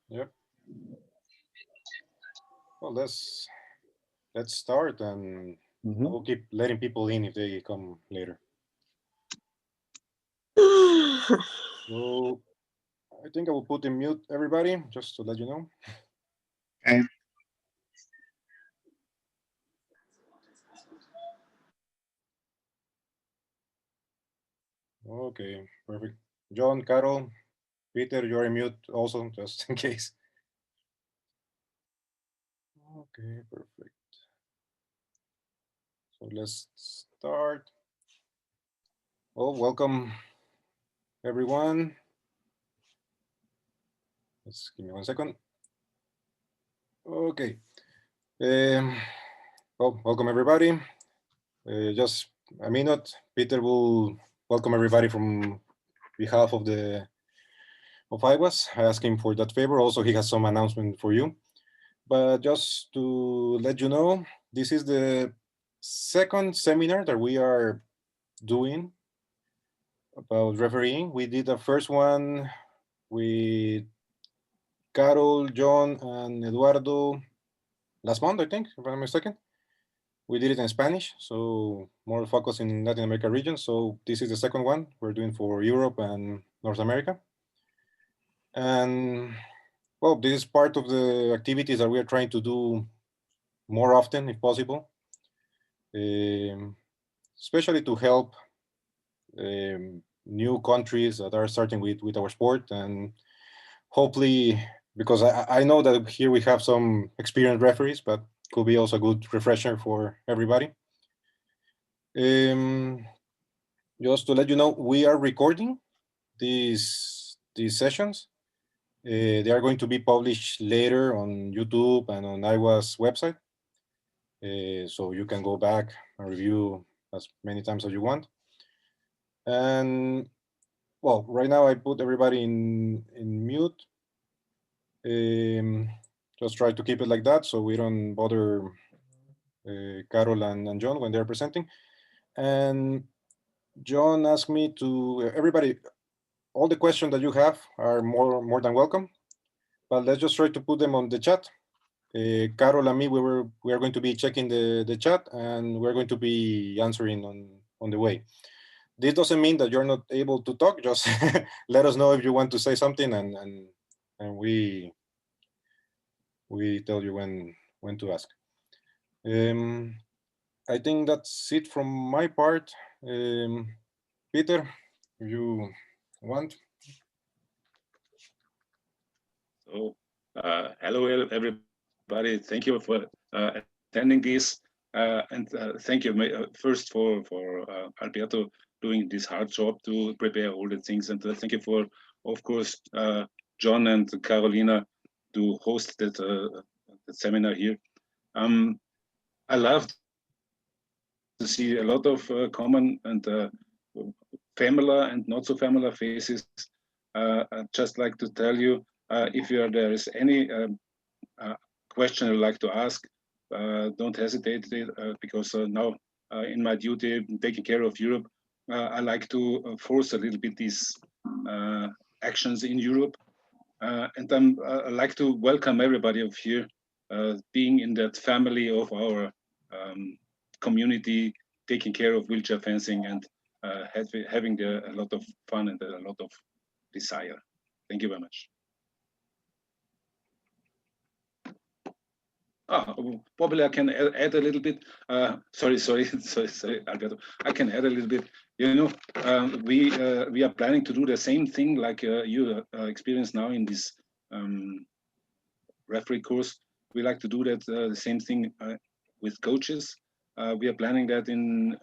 Yep. Well, let's start, and I will keep letting people in if they come later. So I think I will put in mute everybody just to let you know. Okay. Okay, perfect. John, Carol, Peter, you're in mute also, just in case. Okay, perfect. So let's start. Well, welcome everyone. Let's give me 1 second. Okay. Um, well, welcome everybody. Just a minute. Peter will welcome everybody from behalf of IWAS, asking for that favor. Also, he has some announcement for you. But just to let you know, this is the second seminar that we are doing about refereeing. We did the first one with Carol, John, and Eduardo last month, I think, if I'm not mistaken. We did it in Spanish, so more focus in Latin America region. So this is the second one we're doing for Europe and North America. And well, this is part of the activities that we are trying to do more often, if possible, especially to help new countries that are starting with our sport. And hopefully, because I know that here we have some experienced referees, but could be also a good refresher for everybody. Um, just to let you know, we are recording these sessions. They are going to be published later on YouTube and on IWA's website. So you can go back and review as many times as you want. And well, right now I put everybody in mute. Just try to keep it like that so we don't bother Carol and John when they're presenting. And John asked me to everybody, all the questions that you have are more than welcome, but let's just try to put them on the chat. Carol and me, we are going to be checking the chat, and we're going to be answering on the way. This doesn't mean that you're not able to talk. Just let us know if you want to say something, and we tell you when to ask. Um, I think that's it from my part. Peter, if you want. So, hello everybody. Thank you for attending this, and thank you first for Alberto doing this hard job to prepare all the things, and thank you for, of course, John and Carolina to host that seminar here. Um, I love to see a lot of common and familiar and not so familiar faces. I'd just like to tell you, if there is any question you'd like to ask, don't hesitate because now in my duty taking care of Europe, I like to force a little bit these uh, actions in Europe, and I like to welcome everybody of here, being in that family of our um, community, taking care of wheelchair fencing and having a lot of fun and a lot of desire. Thank you very much. Probably I can add a little bit. Sorry, Alberto. I can add a little bit. You know, we are planning to do the same thing like you experience now in this um, referee course. We like to do that the same thing with coaches. We are planning that in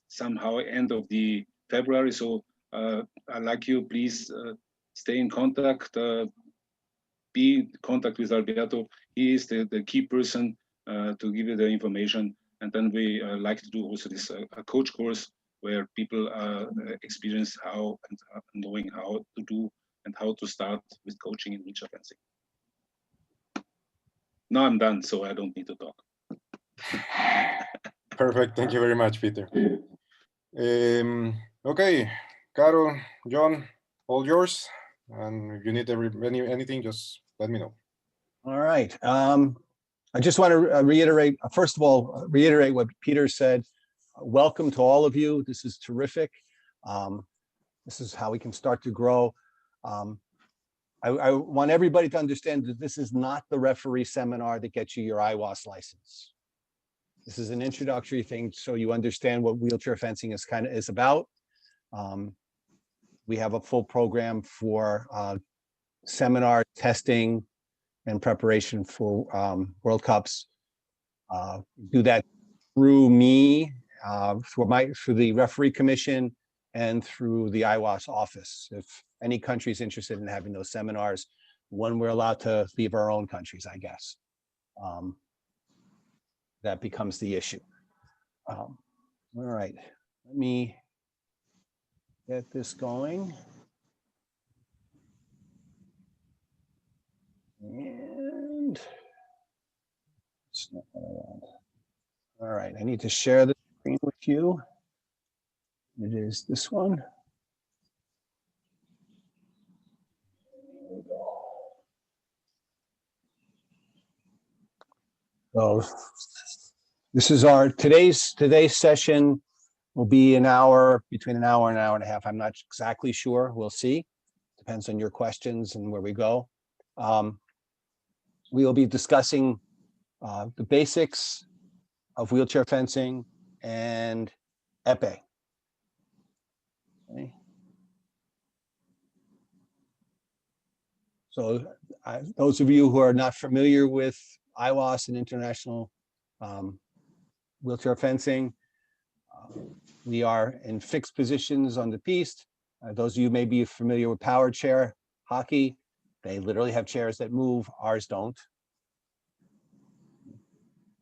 somehow end of the February. So I like you, please stay in contact. Be in contact with Alberto. He is the key person to give you the information. And then we like to do also this a coach course where people experience how and knowing how to do and how to start with coaching in wheelchair fencing. Now I'm done, so I don't need to talk. Perfect. Thank you very much, Peter. Okay, Carol, John, all yours. And if you need anything, just let me know. All right. I just want to reiterate, first of all, reiterate what Peter said. Welcome to all of you. This is terrific. This is how we can start to grow. I want everybody to understand that this is not the referee seminar that gets you your IWAS license. This is an introductory thing so you understand what wheelchair fencing is about. We have a full program for seminar testing and preparation for World Cups. Do that through me, through the referee commission, and through the IWAS office. If any country is interested in having those seminars, when we're allowed to leave our own countries, I guess. That becomes the issue. All right, let me get this going. And it's not what I want. All right, I need to share the screen with you. It is this one. There we go. So this is our today's session will be an hour, between an hour and a half. I'm not exactly sure. We'll see. Depends on your questions and where we go. We will be discussing the basics of wheelchair fencing and Epee. Okay. So those of you who are not familiar with IWAS and international wheelchair fencing, we are in fixed positions on the piste. Those of you may be familiar with power chair hockey. They literally have chairs that move, ours don't.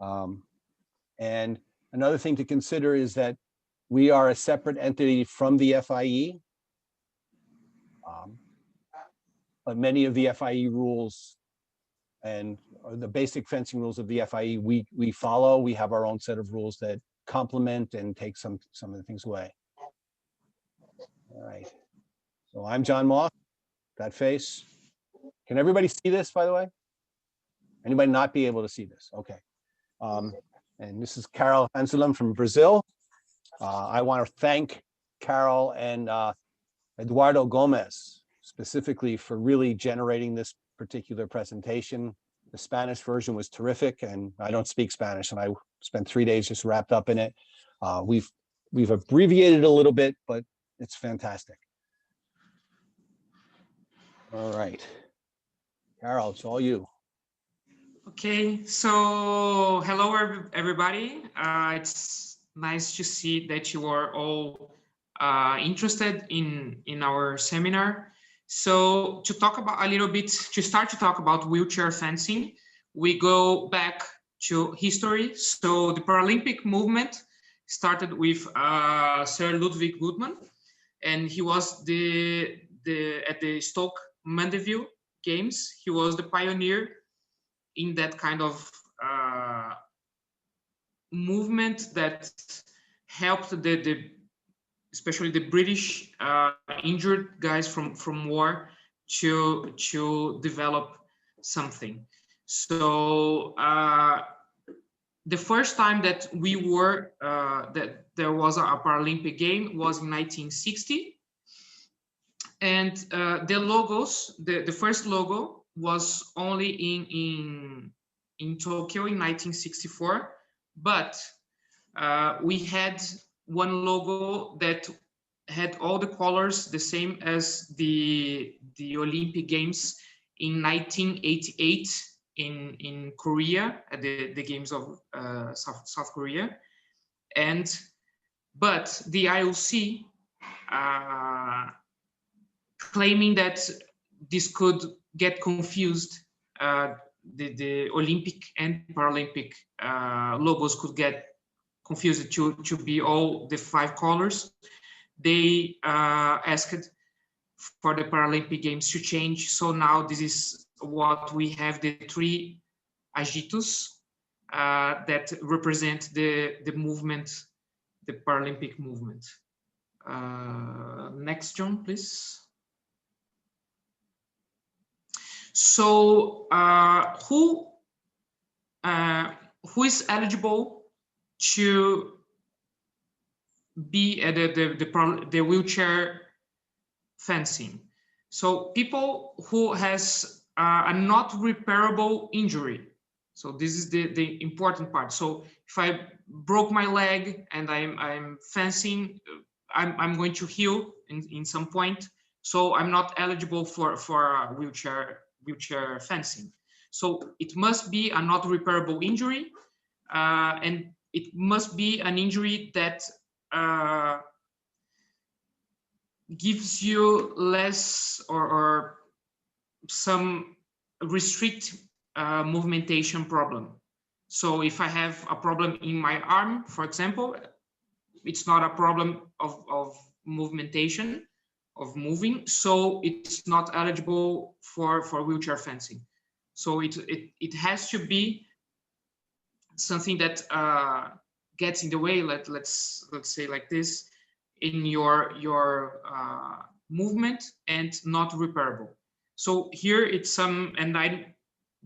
And another thing to consider is that we are a separate entity from the FIE. But many of the FIE rules and the basic fencing rules of the FIE we follow. We have our own set of rules that complement and take some of the things away. All right. So I'm Jon Moss, that face. Can everybody see this, by the way? Anybody not be able to see this? Okay. And this is Carol Anzolin from Brazil. I want to thank Carol and Eduardo Gomez specifically for really generating this particular presentation. The Spanish version was terrific, and I don't speak Spanish, and I spent 3 days just wrapped up in it. We've abbreviated a little bit, but it's fantastic. All right, Carol, it's all you. Okay, so hello everybody. It's nice to see that you are all interested in our seminar. So to talk about a little bit, to start to talk about wheelchair fencing, we go back to history. So the Paralympic movement started with Sir Ludwig Goodman, and he was at the Stoke Mandeville Games. He was the pioneer in that kind of movement that helped especially the British injured guys from war to develop something. So the first time that that there was a Paralympic game was in 1960, and the logos, the first logo was only in Tokyo in 1964, but we had one logo that had all the colors the same as the Olympic Games in 1988 in Korea, at the Games of South Korea, but the IOC claiming that this could get confused, the Olympic and Paralympic logos could get confused to be all the 5 colors. They asked for the Paralympic Games to change. So now this is what we have, the 3 agitos that represent the movement, the Paralympic movement. Next, John, please. So who is eligible to be at the wheelchair fencing? So people who has a not repairable injury. So this is the important part. So if I broke my leg and I'm fencing, I'm going to heal in some point. So I'm not eligible for wheelchair fencing. So it must be a not repairable injury, and it must be an injury that gives you less or some restrict movementation problem. So if I have a problem in my arm, for example, it's not a problem of movementation, of moving, so it's not eligible for wheelchair fencing. So it has to be something that gets in the way, let's say like this, in your movement and not repairable. So here it's some, and I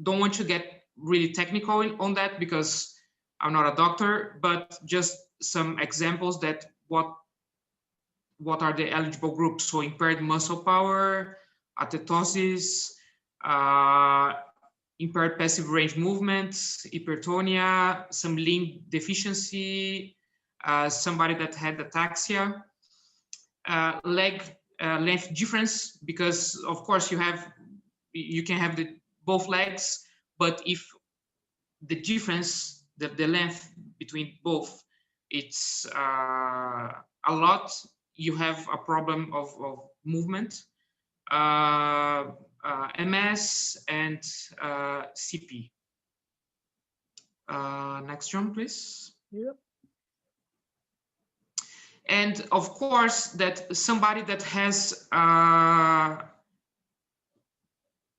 don't want to get really technical on that because I'm not a doctor, but just some examples that what are the eligible groups. So impaired muscle power, atetosis, impaired passive range movements, hypertonia, some limb deficiency, somebody that had ataxia, leg length difference, because of course you can have both legs, but if the difference, the length between both, it's a lot, you have a problem of movement. MS and CP. Next, John, please. Yep. And of course, that somebody that has an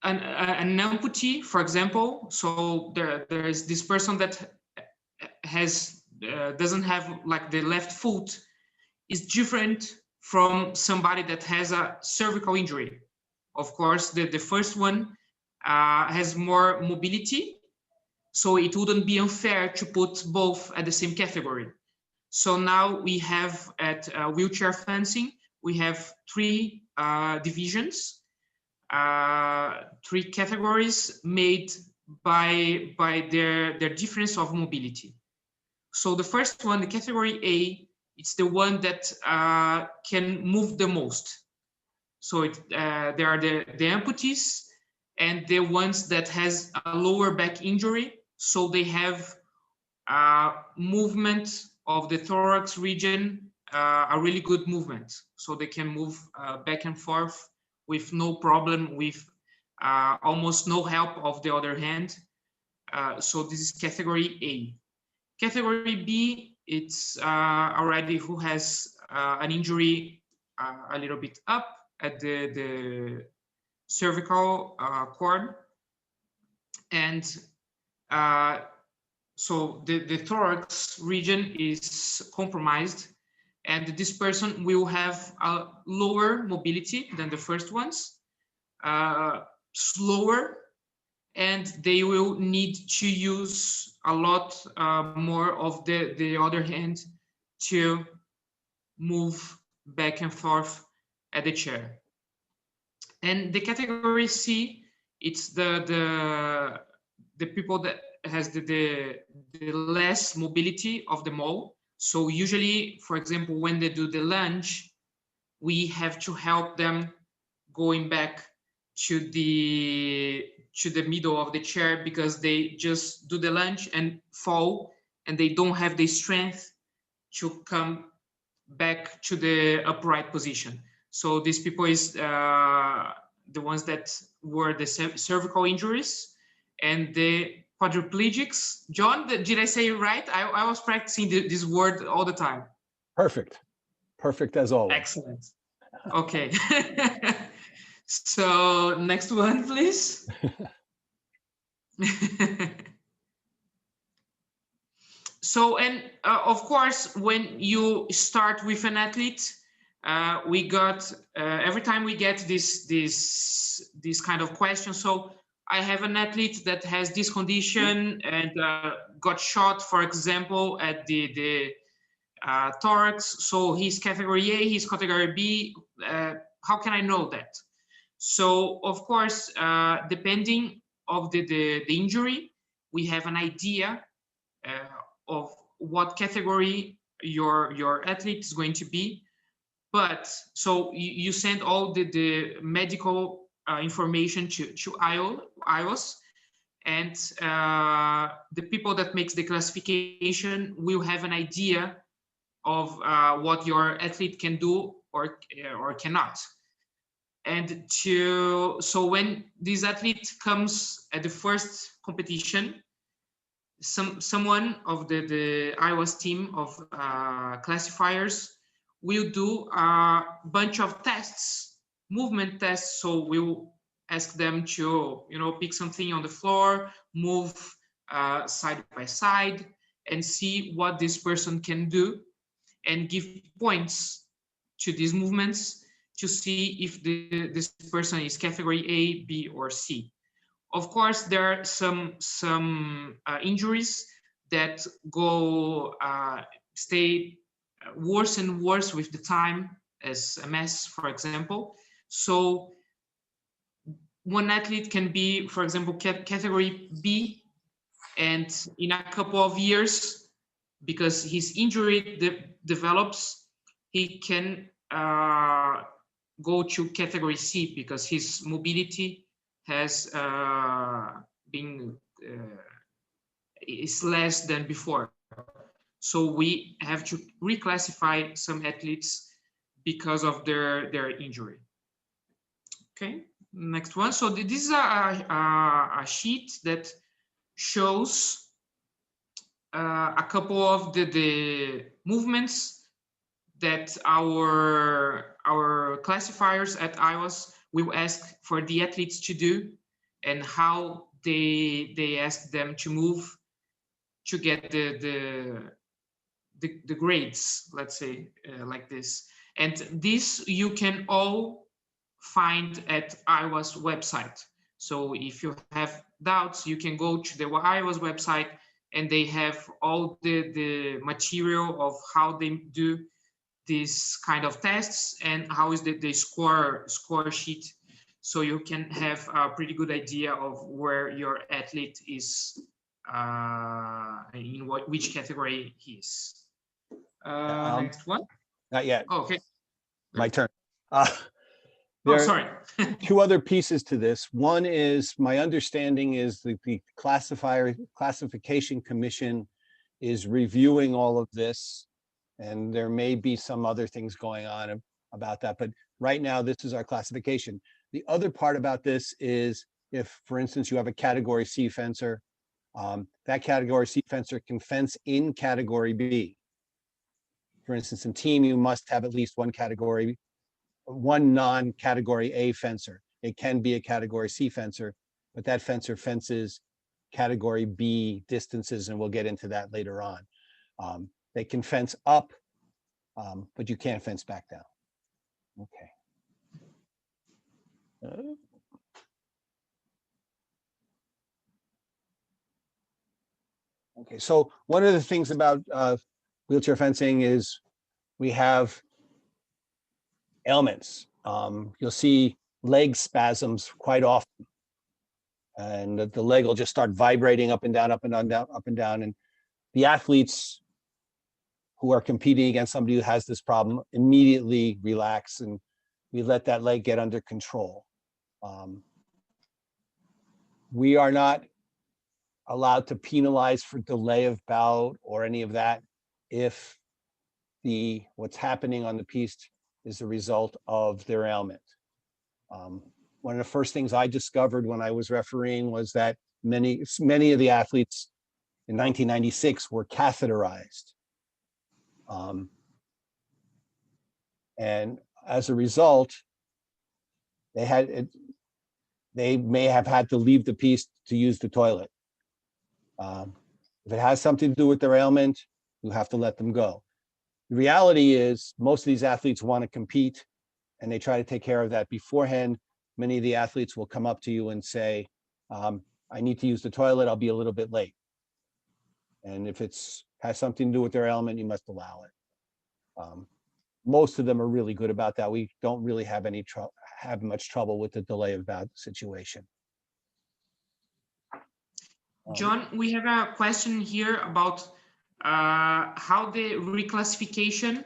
amputee, for example. So there is this person that has doesn't have like the left foot, is different from somebody that has a cervical injury. Of course, the first one has more mobility, so it wouldn't be unfair to put both at the same category. So now we have at wheelchair fencing, we have three divisions, three categories made by their difference of mobility. So the first one, the category A, it's the one that can move the most. So they are the amputees and the ones that has a lower back injury. So they have movement of the thorax region, a really good movement. So they can move back and forth with no problem, with almost no help of the other hand. So this is category A. Category B, it's already who has an injury a little bit up at the cervical cord, and so the thorax region is compromised, and this person will have a lower mobility than the first ones, slower, and they will need to use a lot more of the other hand to move back and forth at the chair. And the category C, it's the people that has the less mobility of them all. So usually, for example, when they do the lunge, we have to help them going back to the middle of the chair, because they just do the lunge and fall, and they don't have the strength to come back to the upright position. So these people is the ones that were the cervical injuries and the quadriplegics. John, did I say it right? I was practicing this word all the time. Perfect. Perfect as always. Excellent. Okay. So next one, please. So, and of course, when you start with an athlete, we got every time we get this kind of question. So I have an athlete that has this condition and got shot, for example, at the thorax. So he's category A, he's category B. How can I know that? So of course, depending of the injury, we have an idea of what category your athlete is going to be. But so you send all the medical information to IWAS, and the people that makes the classification will have an idea of what your athlete can do or cannot. And so when this athlete comes at the first competition, someone of the IWAS team of classifiers will do a bunch of tests, movement tests. So we'll ask them to, pick something on the floor, move side by side, and see what this person can do, and give points to these movements to see if this person is category A, B, or C. Of course, there are some injuries that stay worse and worse with the time, as MS, for example. So one athlete can be, for example, category B, and in a couple of years, because his injury develops, he can go to category C because his mobility has is less than before. So we have to reclassify some athletes because of their injury. Okay, next one. So this is a sheet that shows a couple of the movements that our classifiers at IWAS will ask for the athletes to do, and how they ask them to move to get the grades, let's say, like this. And this you can all find at IWAS website. So if you have doubts, you can go to the IWAS website, and they have all the material of how they do these kind of tests and how is the score sheet. So you can have a pretty good idea of where your athlete is, in which category he is. Next one. Not yet. Oh, okay. My turn. Sorry. Two other pieces to this. One is, my understanding is the classification commission is reviewing all of this, and there may be some other things going on about that. But right now, this is our classification. The other part about this is, if, for instance, you have a category C fencer, that category C fencer can fence in category B. For instance, in team, you must have at least one non-category A fencer. It can be a category C fencer, but that fencer fences category B distances, and we'll get into that later on. They can fence up, but you can't fence back down. Okay. Okay, so one of the things about wheelchair fencing is we have ailments. You'll see leg spasms quite often, and the leg will just start vibrating up and down, up and down, up and down. And the athletes who are competing against somebody who has this problem immediately relax, and we let that leg get under control. We are not allowed to penalize for delay of bout or any of that if what's happening on the piste is a result of their ailment. One of the first things I discovered when I was refereeing was that many of the athletes in 1996 were catheterized. And as a result, they may have had to leave the piste to use the toilet. If it has something to do with their ailment, you have to let them go. The reality is most of these athletes want to compete and they try to take care of that beforehand. Many of the athletes will come up to you and say, I need to use the toilet, I'll be a little bit late. And if it's has something to do with their element, you must allow it. Most of them are really good about that. We don't really have much trouble with the delay of that situation. John, we have a question here about how the reclassification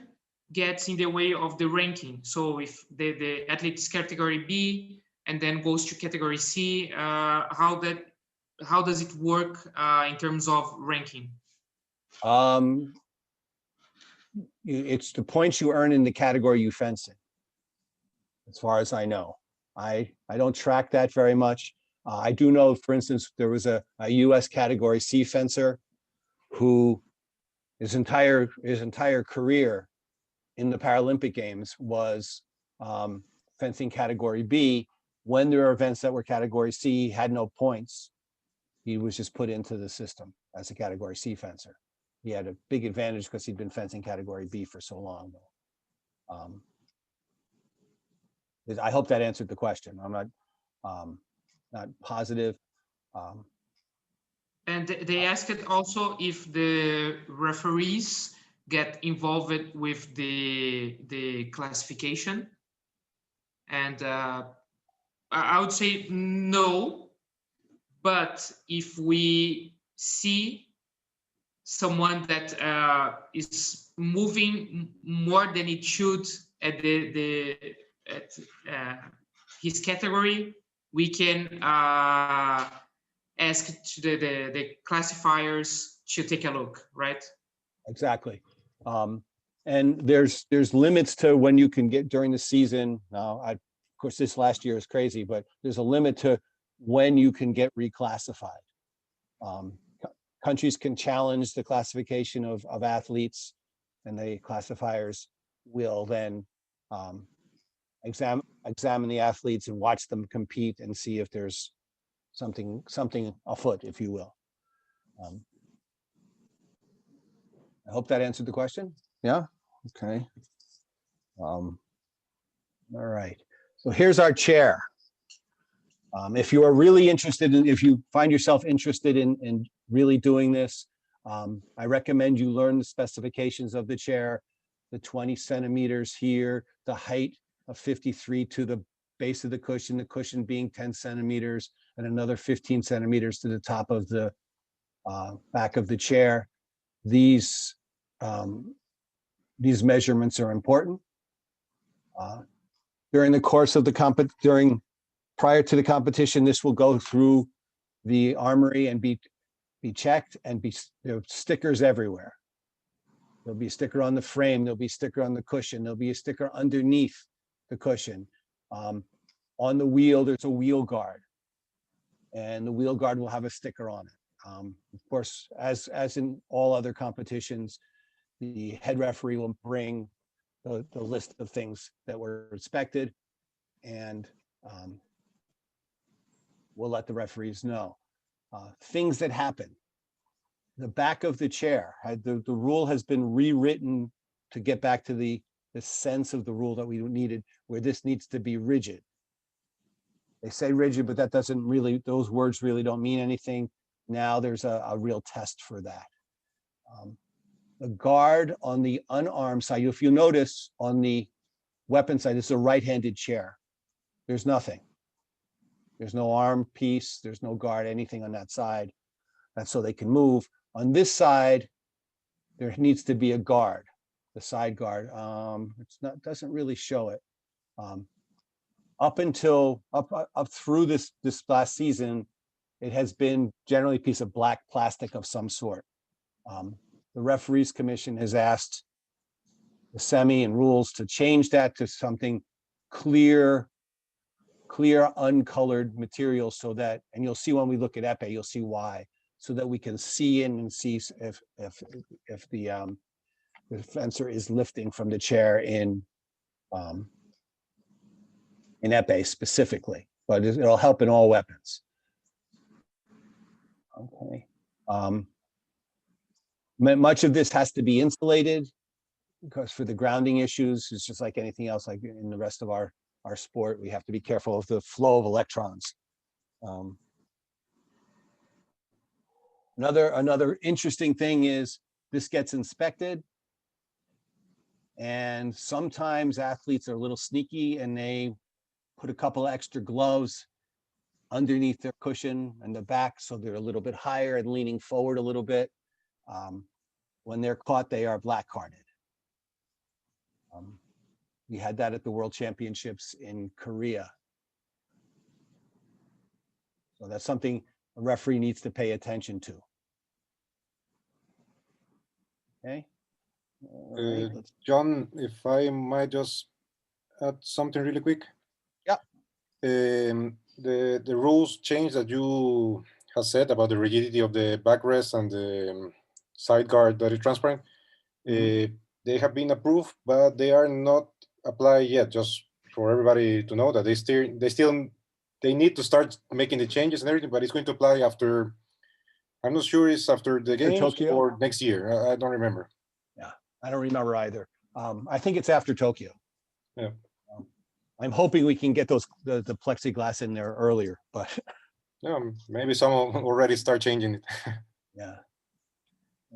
gets in the way of the ranking. So if the athlete is category B and then goes to category C, how does it work in terms of ranking? It's the points you earn in the category you fence in, as far as I know. I don't track that very much. I do know, for instance, there was a US category C fencer who his entire career in the Paralympic Games was fencing category B. When there are events that were category C, he had no points. He was just put into the system as a category C fencer. He had a big advantage because he'd been fencing category B for so long. I hope that answered the question. I'm not positive. And they asked also if the referees get involved with the classification. And I would say no, but if we see someone that is moving more than it should at his category, we can ask to the classifiers to take a look, right? Exactly. And there's limits to when you can get during the season. Now, of course, this last year is crazy, but there's a limit to when you can get reclassified. Countries can challenge the classification of athletes, and the classifiers will then examine the athletes and watch them compete and see if there's something afoot, if you will. I hope that answered the question. Yeah. Okay. All right. So here's our chair. If you are really interested in, if you find yourself interested in really doing this, I recommend you learn the specifications of the chair, the 20 centimeters here, the height of 53 to the base of the cushion being 10 centimeters, and another 15 centimeters to the top of the back of the chair. These measurements are important. During the course of the prior to the competition, this will go through the armory and be checked, and there are stickers everywhere. There'll be a sticker on the frame, there'll be a sticker on the cushion, there'll be a sticker underneath the cushion. On the wheel, there's a wheel guard, and the wheel guard will have a sticker on it. Of course, as in all other competitions, the head referee will bring the list of things that were inspected, and we'll let the referees know. Things that happen. The back of the chair, the rule has been rewritten to get back to the sense of the rule that we needed, where this needs to be rigid. They say rigid, but that doesn't really, those words really don't mean anything. Now there's a real test for that. The guard on the unarmed side, if you notice on the weapon side, this is a right-handed chair. There's nothing. There's no arm piece, there's no guard, anything on that side. That's so they can move. On this side, there needs to be a guard, the side guard. Doesn't really show it. Up through this last season, it has been generally a piece of black plastic of some sort. The referees commission has asked the semi and rules to change that to something clear, uncolored material, so that, and you'll see when we look at Epee, you'll see why, so that we can see in and see if the fencer is lifting from the chair in Epee specifically, but it'll help in all weapons. Okay. Much of this has to be insulated. because for the grounding issues, it's just like anything else, like in the rest of our sport, we have to be careful of the flow of electrons. Another interesting thing is this gets inspected, and sometimes athletes are a little sneaky and they put a couple of extra gloves underneath their cushion and the back, so they're a little bit higher and leaning forward a little bit. When they're caught, they are black carded. We had that at the World Championships in Korea. So that's something a referee needs to pay attention to. Okay. All right, John, if I might just add something really quick. Yeah. The rules change that you have said about the rigidity of the backrest and the side guard that is transparent. They have been approved, but they are not applied yet. Just for everybody to know that they need to start making the changes and everything, but it's going to apply after. I'm not sure it's after the games Tokyo? or next year. I don't remember. Yeah, I don't remember either. I think it's after Tokyo. Yeah. I'm hoping we can get the plexiglass in there earlier, but yeah, maybe some already start changing it. yeah.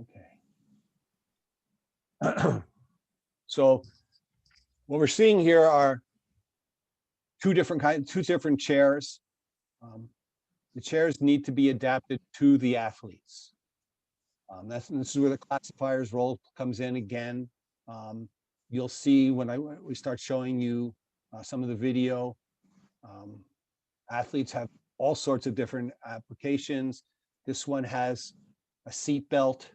Okay. So what we're seeing here are two different chairs. The chairs need to be adapted to the athletes. This is where the classifiers role comes in again. You'll see when we start showing you some of the video, athletes have all sorts of different applications. This one has a seat belt.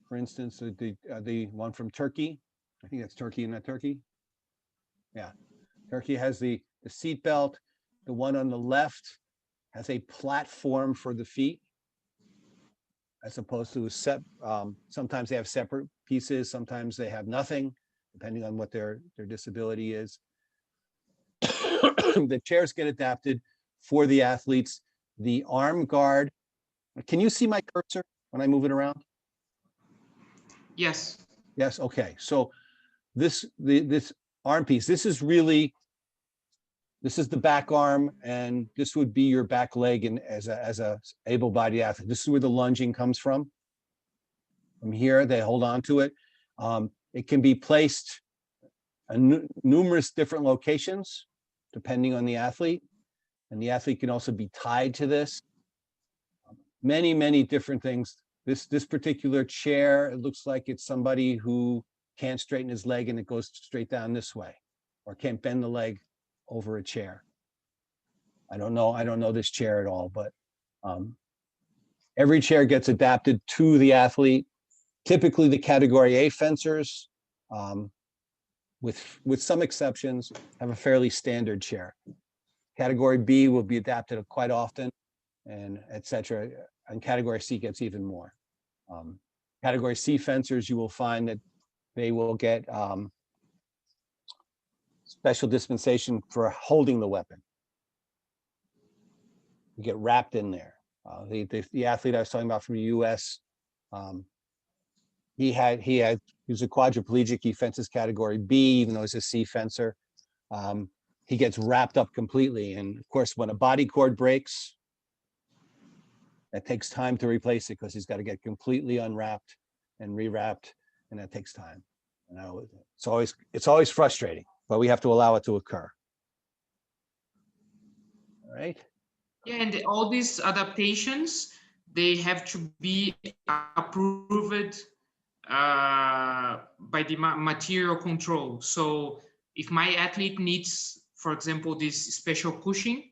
For instance, the one from Turkey, I think that's Turkey, isn't that Turkey? Yeah, Turkey has the seat belt. The one on the left has a platform for the feet, as opposed to sometimes they have separate pieces, sometimes they have nothing, depending on what their disability is. The chairs get adapted for the athletes. The arm guard, can you see my cursor when I move it around? Yes. Yes, okay. So this arm piece, this is the back arm, and this would be your back leg, and as a able-bodied athlete. This is where the lunging comes from. From here, they hold on to it. It can be placed in numerous different locations, depending on the athlete. And the athlete can also be tied to this. Many, many different things. This particular chair, it looks like it's somebody who can't straighten his leg and it goes straight down this way, or can't bend the leg over a chair. I don't know this chair at all, but every chair gets adapted to the athlete. Typically the category A fencers, with some exceptions, have a fairly standard chair. Category B will be adapted quite often, and etc. And category C gets even more. Category C fencers, you will find that they will get special dispensation for holding the weapon. You get wrapped in there. The athlete I was talking about from the US, he was a quadriplegic. He fences category B, even though he's a C fencer. He gets wrapped up completely. And of course, when a body cord breaks, that takes time to replace it, because he's got to get completely unwrapped and rewrapped, and that takes time. And it's always frustrating, but we have to allow it to occur. All right. Yeah, and all these adaptations, they have to be approved by the material control. So if my athlete needs, for example, this special cushioning,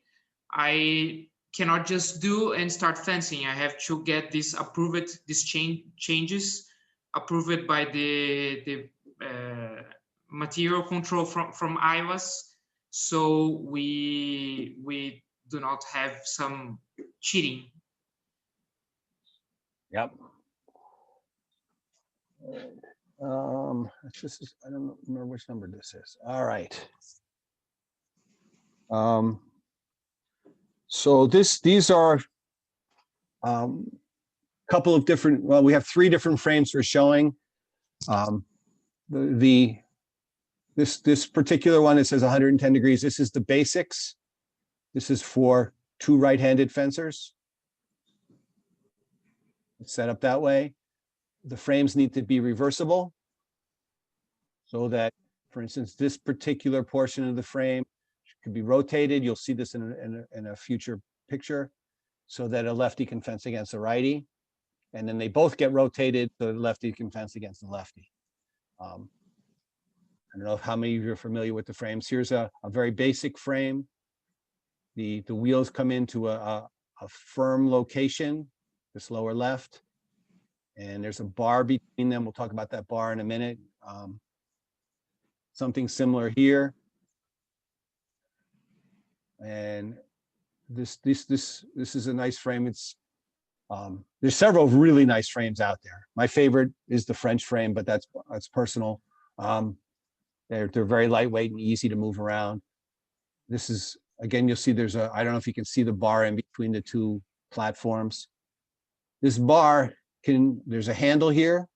I cannot just do and start fencing. I have to get this approved, these changes approved by the material control from IWAS. So we do not have some cheating. Yep. This is, I don't remember which number this is. All right. So these are couple of different, well, we have 3 different frames we're showing. This particular one, it says 110 degrees. This is the basics. This is for 2 right-handed fencers. It's set up that way. The frames need to be reversible so that, for instance, this particular portion of the frame could be rotated. You'll see this in a future picture, so that a lefty can fence against a righty. And then they both get rotated so the lefty can fence against the lefty. I don't know how many of you are familiar with the frames. Here's a very basic frame. The wheels come into a firm location, this lower left, and there's a bar between them. We'll talk about that bar in a minute. Something similar here. And this is a nice frame. It's there's several really nice frames out there. My favorite is the French frame, but that's personal. They're very lightweight and easy to move around. This is, again, you'll see there's I don't know if you can see the bar in between the 2 platforms. This bar there's a handle here.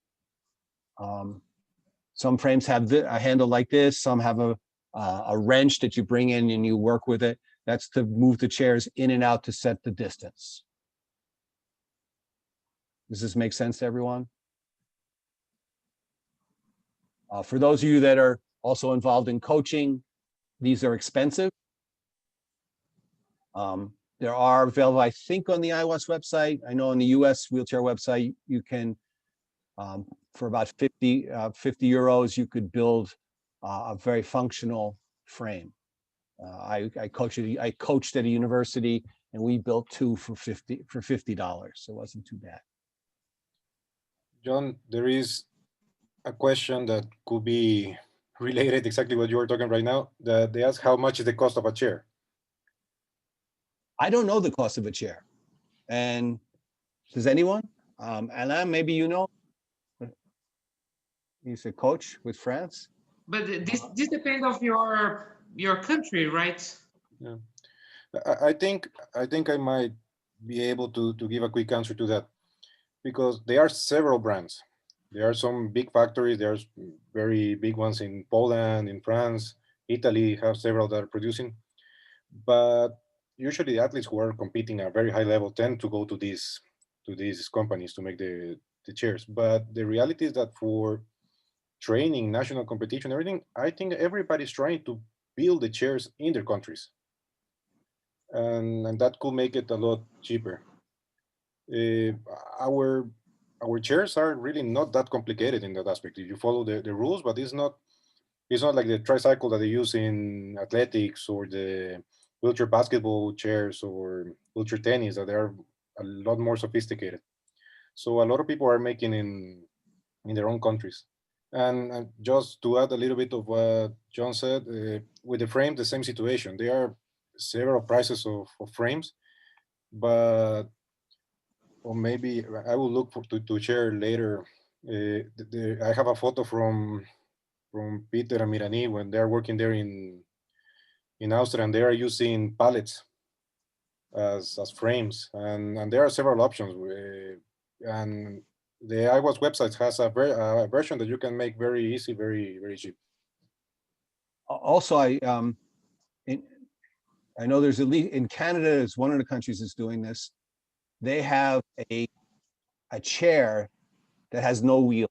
Some frames have a handle like this. Some have a wrench that you bring in and you work with it. That's to move the chairs in and out to set the distance. Does this make sense to everyone? For those of you that are also involved in coaching, these are expensive. There are available, I think, on the IWAS website. I know on the US wheelchair website, you can, for about 50 euros, you could build a very functional frame. I coached at a university, and we built 2 for $50. So it wasn't too bad. John, there is a question that could be related exactly what you are talking right now. That they ask, how much is the cost of a chair? I don't know the cost of a chair. And does anyone? Alain, maybe you know? He's a coach with France. But this depends of your country, right? Yeah, I think I might be able to give a quick answer to that, because there are several brands. There are some big factories. There's very big ones in Poland, in France, Italy have several that are producing. But usually the athletes who are competing at a very high level tend to go to these companies to make the chairs. But the reality is that for training, national competition, everything, I think everybody's trying to build the chairs in their countries. And that could make it a lot cheaper. Our chairs are really not that complicated in that aspect. If you follow the rules, but it's not like the tricycle that they use in athletics or the wheelchair basketball chairs or wheelchair tennis, that they are a lot more sophisticated. So a lot of people are making in their own countries. And just to add a little bit of what John said, with the frame, the same situation. There are several prices of frames, but or maybe I will look to share later. I have a photo from Peter and Mirani when they're working there in Austria, and they are using pallets as frames, and there are several options. And the IWAS website has a version that you can make very easy, very cheap. Also, I know there's at least in Canada is one of the countries that's doing this. They have a chair that has no wheel.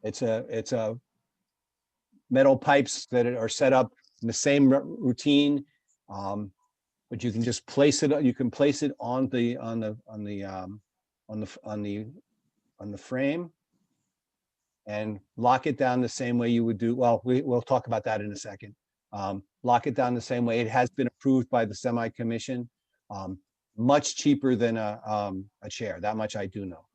It's a metal pipes that are set up in the same routine, but you can just place it. You can place it on the frame and lock it down the same way you would do. Well, we'll talk about that in a second. Lock it down the same way. It has been approved by the Semi Commission. Much cheaper than a chair. That much I do know.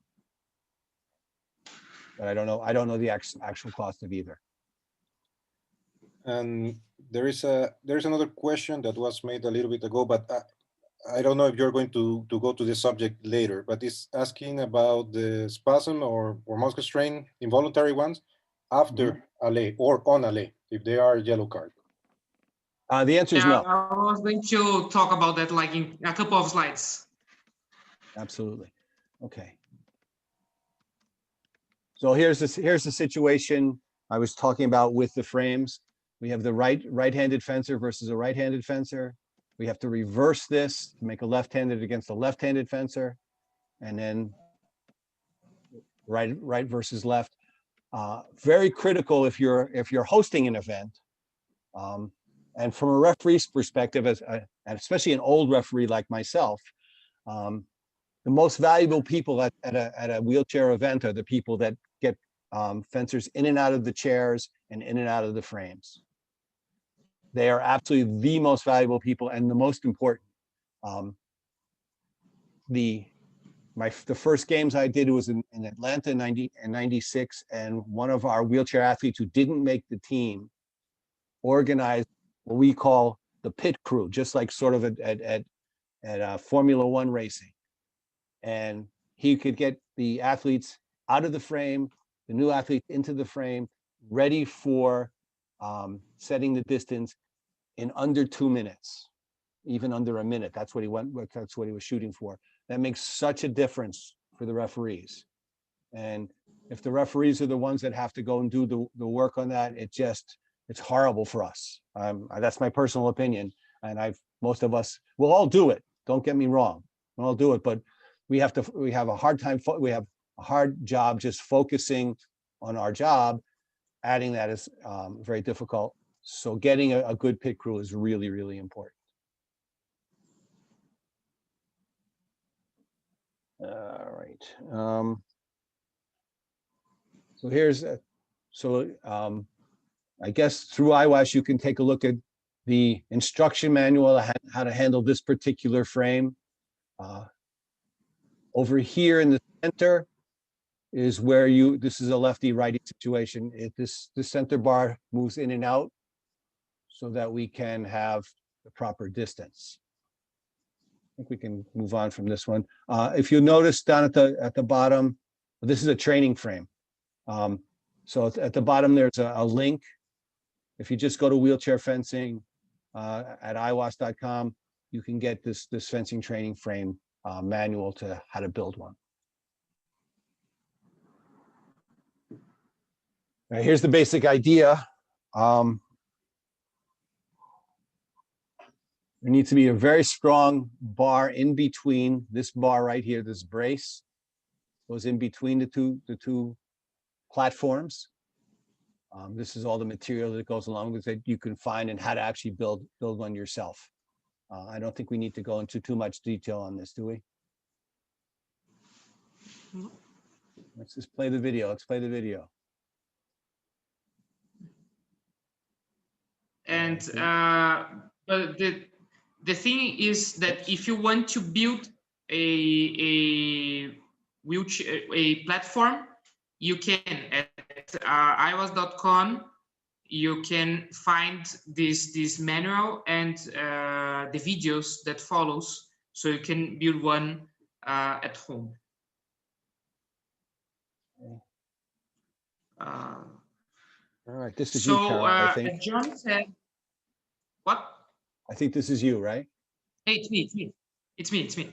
But I don't know the actual cost of either. And there's another question that was made a little bit ago, but I don't know if you're going to go to this subject later, but it's asking about the spasm or muscle strain, involuntary ones, after alley or on alley, if they are yellow card. The answer is no. I was going to talk about that like in a couple of slides. Absolutely. Okay. So here's the situation I was talking about with the frames. We have the right-handed fencer versus a right-handed fencer. We have to reverse this to make a left-handed against a left-handed fencer, and then right versus left. Very critical if you're hosting an event. And from a referee's perspective, and especially an old referee like myself, the most valuable people at a wheelchair event are the people that get fencers in and out of the chairs and in and out of the frames. They are absolutely the most valuable people and the most important. The first games I did was in Atlanta in 96, and one of our wheelchair athletes who didn't make the team organized what we call the pit crew, just like sort of at Formula One racing. And he could get the athletes out of the frame, the new athletes into the frame, ready for setting the distance in under 2 minutes, even under a minute. That's what he was shooting for. That makes such a difference for the referees. And if the referees are the ones that have to go and do the work on that, it's horrible for us. That's my personal opinion. And most of us will all do it. Don't get me wrong. We'll all do it, but we have a hard time. We have a hard job just focusing on our job. Adding that is very difficult. So getting a good pit crew is really, really important. All right. I guess through IWAS, you can take a look at the instruction manual, how to handle this particular frame. Over here in the center is where this is a lefty-righty situation. This center bar moves in and out so that we can have the proper distance. I think we can move on from this one. If you notice down at the bottom, this is a training frame. So at the bottom, there's a link. If you just go to wheelchair fencing at IWAS.com, you can get this fencing training frame manual to how to build one. Now, here's the basic idea. There needs to be a very strong bar in between this bar right here, this brace goes in between the two platforms. This is all the material that goes along with it you can find and how to actually build one yourself. I don't think we need to go into too much detail on this, do we? No. Let's just play the video. Let's play the video. And but the thing is that if you want to build a wheelchair, a platform, you can at IWAS.com. You can find this manual and the videos that follows, so you can build one at home. All right, this is so, you, Carol, I think. Jon said, what? I think this is you, right? Hey, it's me.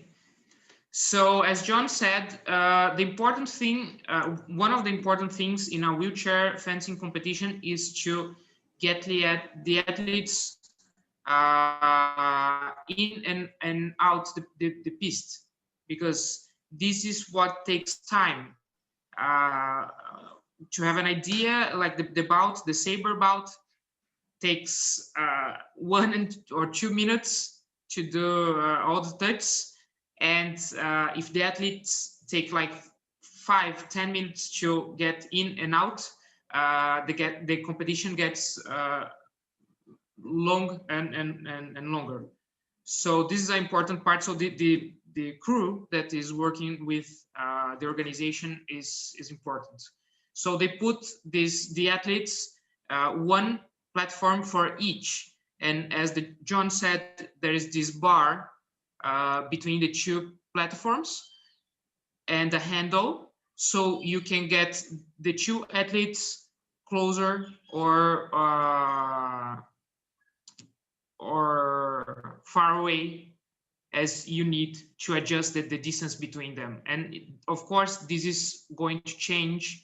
So as Jon said, the important thing, one of the important things in a wheelchair fencing competition is to get the athletes in and out the piste, because this is what takes time. To have an idea, like the bout, the saber bout, takes 1 or 2 minutes to do all the touches, and if the athletes take like 5-10 minutes to get in and out, the competition gets long and longer. So this is an important part. So the crew that is working with the organization is important. So they put the athletes one platform for each, and as Jon said, there is this bar between the two platforms and a handle, so you can get the two athletes closer or far away as you need to adjust the distance between them. And of course, this is going to change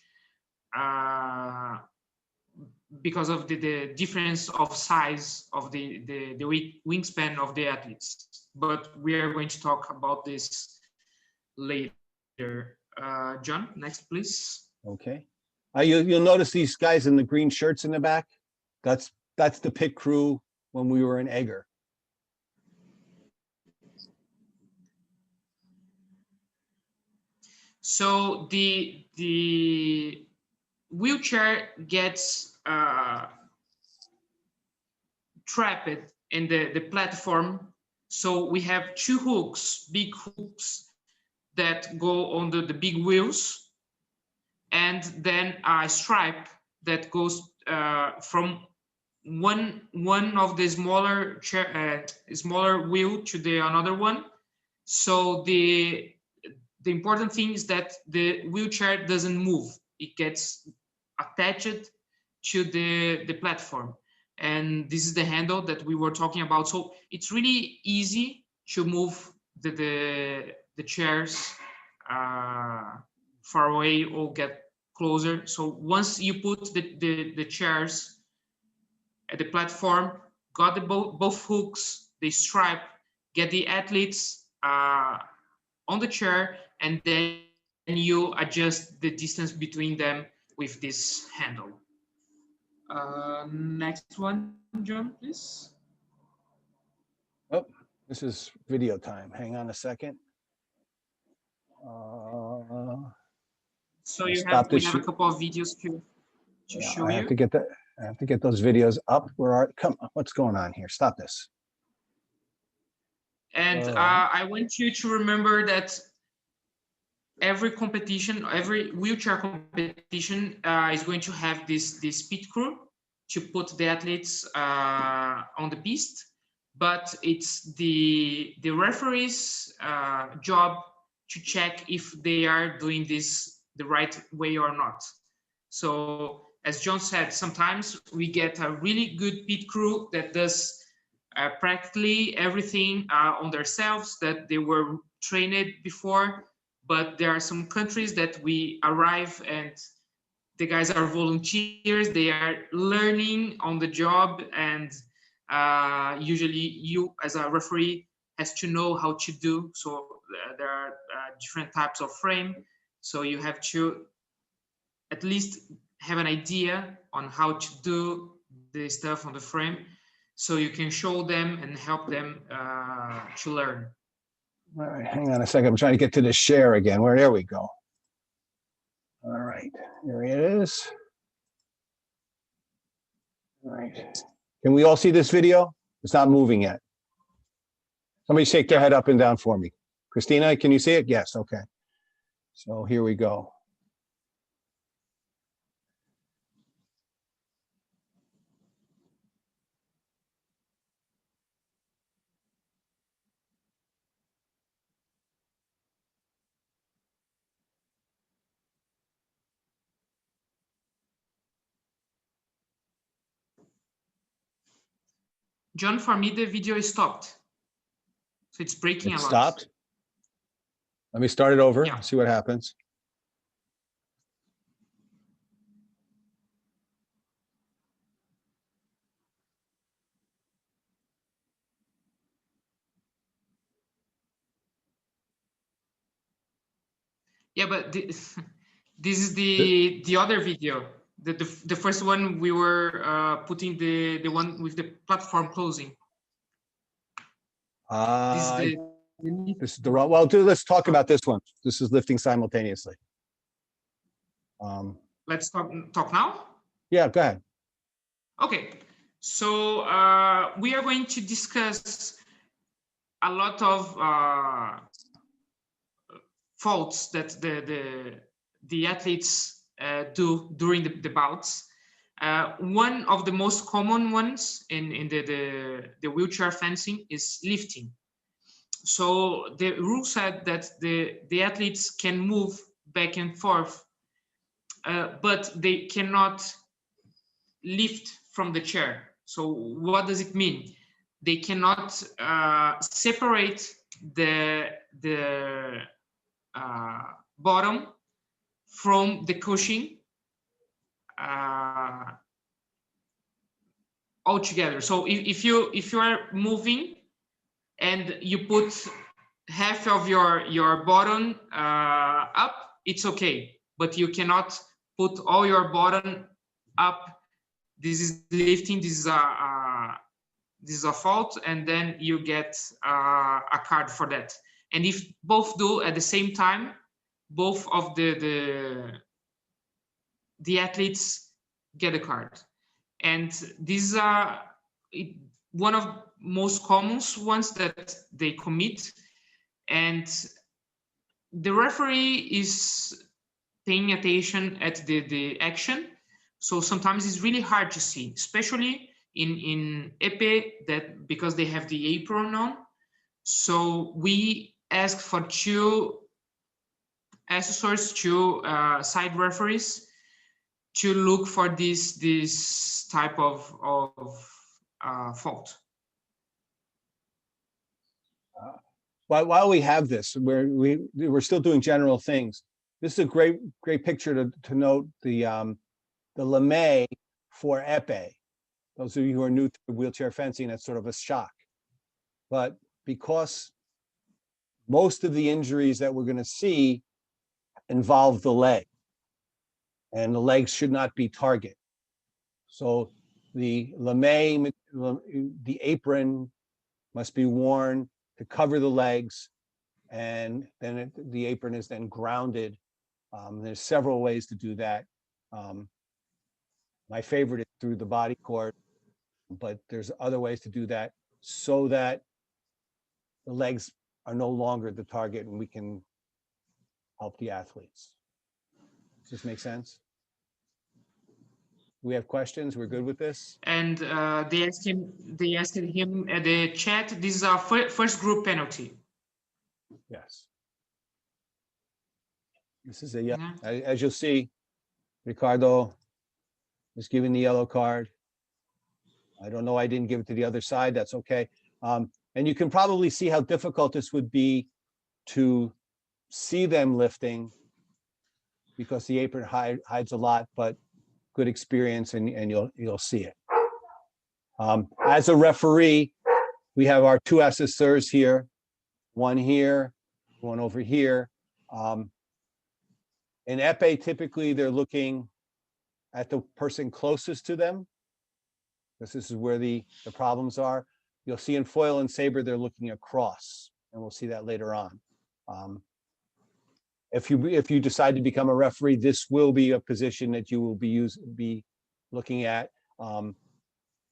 because of the difference of size of the wingspan of the athletes. But we are going to talk about this later. John, next, please. Okay. You'll notice these guys in the green shirts in the back. That's the pit crew when we were in Egger. So the wheelchair gets trapped in the platform. So we have two hooks, big hooks that go on the big wheels, and then a stripe that goes from one of the smaller wheel to the another one. So the important thing is that the wheelchair doesn't move. It gets attached to the platform. And this is the handle that we were talking about. So it's really easy to move the chairs far away or get closer. So once you put the chairs at the platform, got the both hooks, the stripe, get the athletes on the chair, and then you adjust the distance between them with this handle. Next one, John, please. Oh, this is video time. Hang on a second. So I'll we stop have this a couple of videos to Yeah, show I you. have to get those videos up. Come on, what's going on here? Stop this. And I want you to remember that every competition, every wheelchair competition is going to have this pit crew to put the athletes on the piste, but it's the referee's job to check if they are doing this the right way or not. So as John said, sometimes we get a really good pit crew that does practically everything on themselves that they were trained before, but there are some countries that we arrive and the guys are volunteers, they are learning on the job, and usually you as a referee has to know how to do. So there are different types of frame, so you have to at least have an idea on how to do the stuff on the frame, so you can show them and help them to learn. All right, hang on a second. I'm trying to get to the share again. There we go. All right, here it is. All right. Can we all see this video? It's not moving yet. Somebody shake their head up and down for me. Christina, can you see it? Yes, okay. So here we go. John, for me, the video is stopped. So it's breaking a lot. Stopped? Let me start it over, Yeah. see what happens. Yeah, but this is the other video. The first one we were putting the one with the platform closing. This is the wrong. Well, let's talk about this one. This is lifting simultaneously. Let's talk now. Yeah, go ahead. Okay, so we are going to discuss a lot of faults that the athletes do during the bouts. One of the most common ones in the wheelchair fencing is lifting. So the rule said that the athletes can move back and forth, but they cannot lift from the chair. So what does it mean? They cannot separate the bottom from the cushion all together. So if you are moving and you put half of your bottom up, it's okay, but you cannot put all your bottom up. This is lifting. This is a fault, and then you get a card for that. And if both do at the same time, both of the athletes get a card. And these are one of most common ones that they commit. And the referee is paying attention at the action. So sometimes it's really hard to see, especially in Epee, that because they have the apron on. So we ask for 2 assessors, 2 side referees, to look for this type of fault. While we have this, we're still doing general things. This is a great picture to note the lame for Epee. Those of you who are new to wheelchair fencing, that's sort of a shock. But because most of the injuries that we're going to see involve the leg, and the legs should not be target. So the lame, the apron must be worn to cover the legs, and then the apron is then grounded. There's several ways to do that. My favorite is through the body cord, but there's other ways to do that so that the legs are no longer the target and we can help the athletes. Does this make sense? We have questions. We're good with this. And they asked him at the chat. This is our first group penalty. Yes. This is a as you'll see, Ricardo is giving the yellow card. I don't know. I didn't give it to the other side. That's okay. And you can probably see how difficult this would be to see them lifting because the apron hides a lot, but good experience and you'll see it. As a referee, we have our 2 assessors here, one here, one over here. In Epee, typically they're looking at the person closest to them, because this is where the problems are. You'll see in foil and saber, they're looking across, and we'll see that later on. If you decide to become a referee, this will be a position that you will be looking at.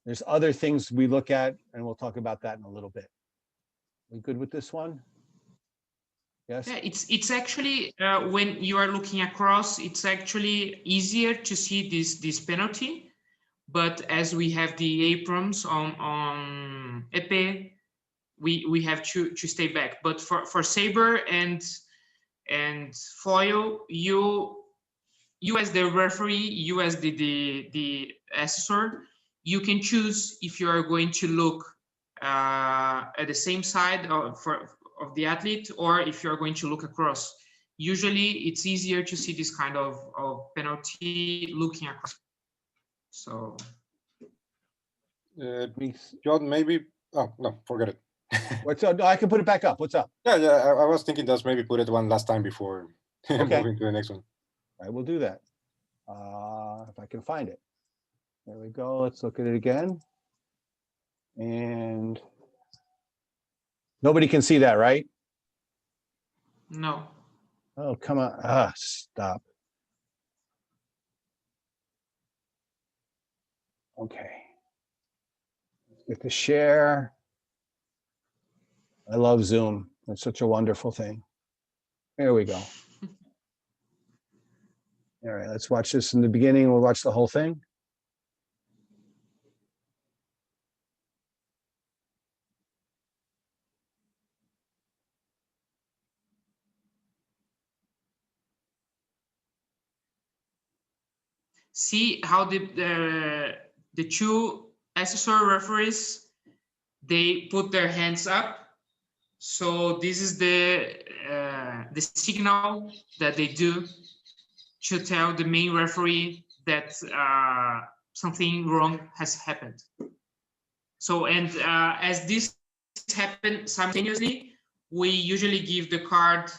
There's other things we look at, and we'll talk about that in a little bit. We good with this one? Yes. Yeah, it's actually when you are looking across, it's actually easier to see this penalty. But as we have the aprons on Epee, we have to stay back. But for saber and foil, you as the referee, you as the assessor, you can choose if you are going to look at the same side of the athlete, or if you're going to look across. Usually it's easier to see this kind of penalty looking across. So Jon, maybe, oh no, forget it. What's up? No, I can put it back up. What's up? Yeah, I was thinking just maybe put it one last time before moving to the next one. I will do that. If I can find it. There we go. Let's look at it again. And nobody can see that, right? no. Oh, come on. Stop. Okay. Let's get the share. I love Zoom. It's such a wonderful thing. There we go. All right, let's watch this in the beginning. We'll watch the whole thing. See how the 2 assessor referees, they put their hands up. So this is the signal that they do to tell the main referee that something wrong has happened. So, and as this happens simultaneously, we usually give the card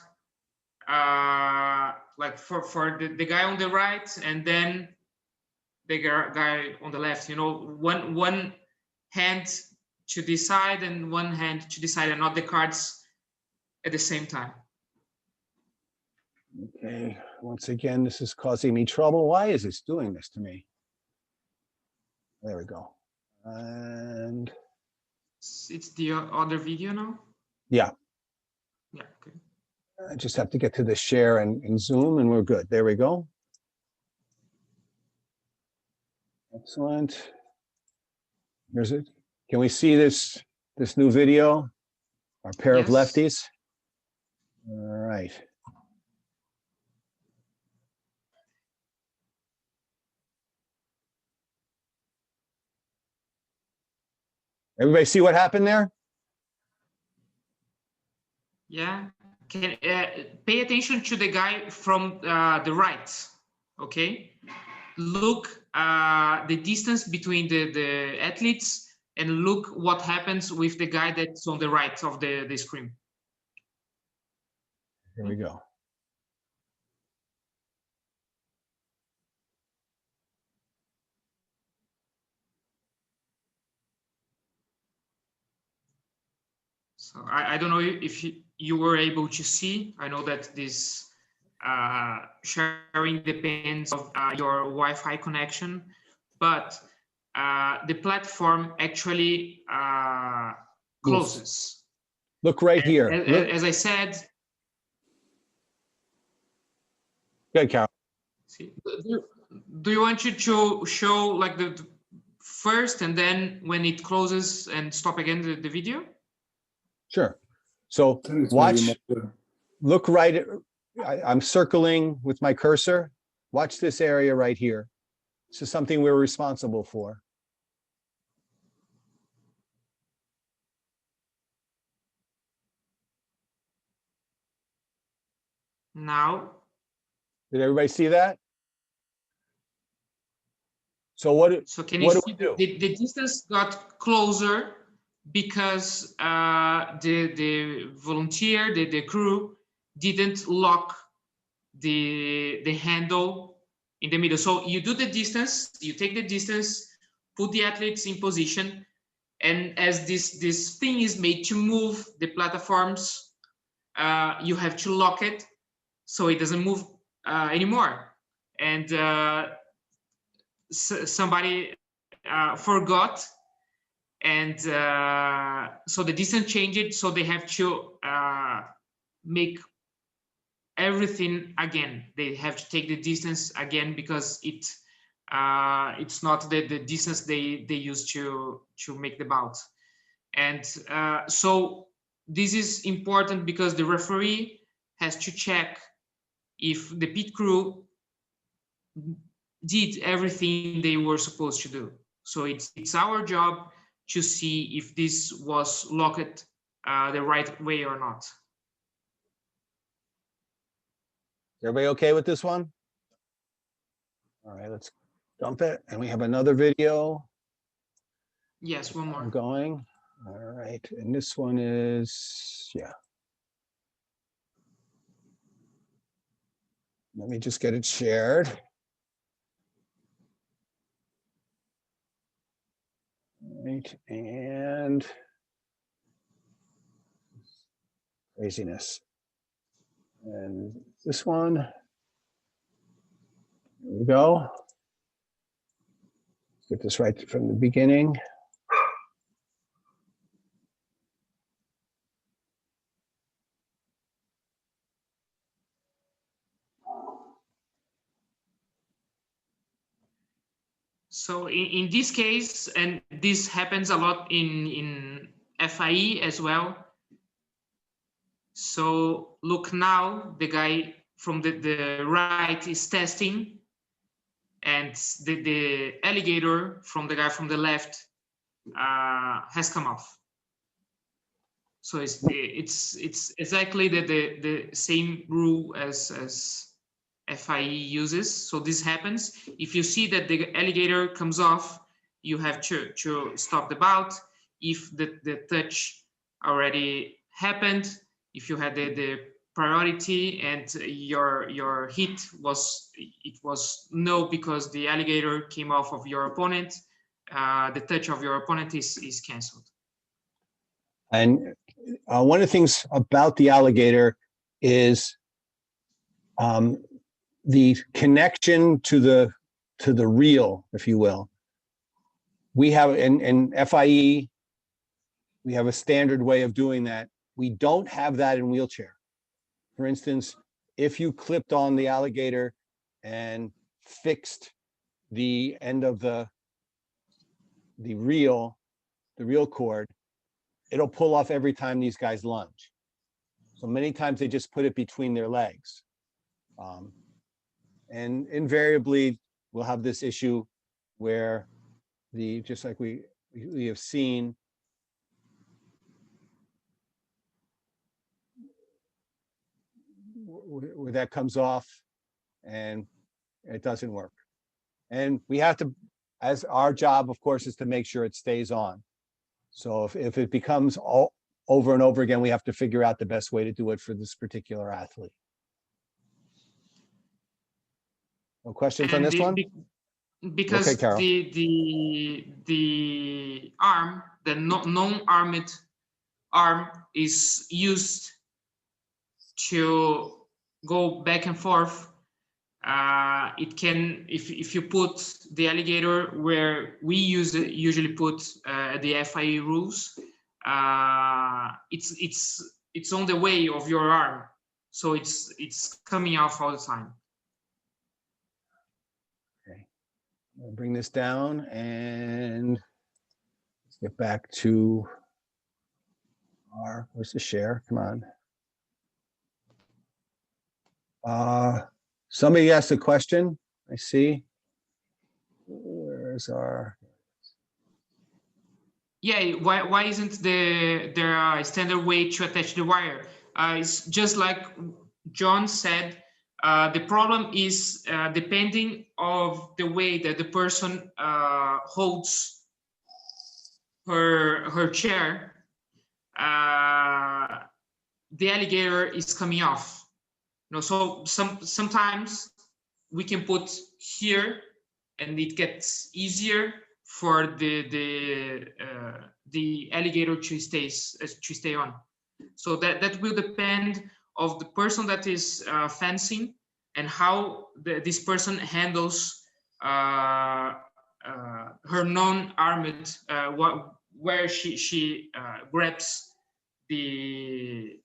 like for the guy on the right, and then the guy on the left. You know, one hand to this side and one hand to this side, and not the cards at the same time. Okay, once again, this is causing me trouble. Why is this doing this to me? There we go. And It's the other video now? yeah, Yeah, okay. I just have to get to the share and Zoom and we're good. There we go. Excellent. Here's it. Can we see this new video? Our pair of Yes. lefties. All right. Everybody see what happened there? Yeah. Can pay attention to the guy from the right. Okay. Look the distance between the athletes, and look what happens with the guy that's on the right of the screen. Here we go. So I don't know if you were able to see. I know that this sharing depends on your Wi-Fi connection, but the platform actually closes. Look right here. As I said. Good, Carol. See, do you want you to show like the first, and then when it closes and stop again the video? Sure. So watch, look right, I'm circling with my cursor. Watch this area right here. This is something we're responsible for. Now. Did everybody see that? So what? So can you see the distance got closer because the volunteer, the crew, didn't lock the handle in the middle. So you do the distance, you take the distance, put the athletes in position, and as this thing is made to move the platforms, you have to lock it so it doesn't move anymore. And somebody forgot, and so the distance changed, so they have to make everything again. They have to take the distance again because it's not the distance they used to make the bout. And so this is important because the referee has to check if the pit crew did everything they were supposed to do. So it's our job to see if this was locked the right way or not. Everybody okay with this one? All right, let's dump it. And we have another video. Yes, one more. Going. All right, and this one is, yeah. Let me just get it shared. Right, and craziness. And this one, here we go. Let's get this right from the beginning. So in this case, and this happens a lot in FIE as well. So look now, the guy from the right is testing, and the alligator from the guy from the left has come off. So it's exactly the same rule as FIE uses. So this happens. If you see that the alligator comes off, you have to stop the bout. If the touch already happened, if you had the priority and your hit was no because the alligator came off of your opponent, the touch of your opponent is canceled. And one of the things about the alligator is the connection to the reel, if you will. We have in FIE, we have a standard way of doing that. We don't have that in wheelchair. For instance, if you clipped on the alligator and fixed the end of the reel cord, it'll pull off every time these guys lunge. So many times they just put it between their legs. And invariably we'll have this issue where just like we have seen, where that comes off and it doesn't work. And we have to, as our job, of course, is to make sure it stays on. So if it becomes all over and over again, we have to figure out the best way to do it for this particular athlete. No questions on this one? Because okay, Carol. the arm, the non-armed arm is used to go back and forth. It can, if you put the alligator where we usually put the FIE rules, it's on the way of your arm, so it's coming off all the time. Okay, I'll bring this down and let's get back to where's the share? Come on. Somebody asked a question. I see. Where's our? Yeah, why isn't there a standard way to attach the wire? It's just like John said. The problem is depending of the way that the person holds her chair. The alligator is coming off. You know, so sometimes we can put here, and it gets easier for the alligator to stay on. So that will depend of the person that is fencing and how this person handles her non-armed, where she grabs the.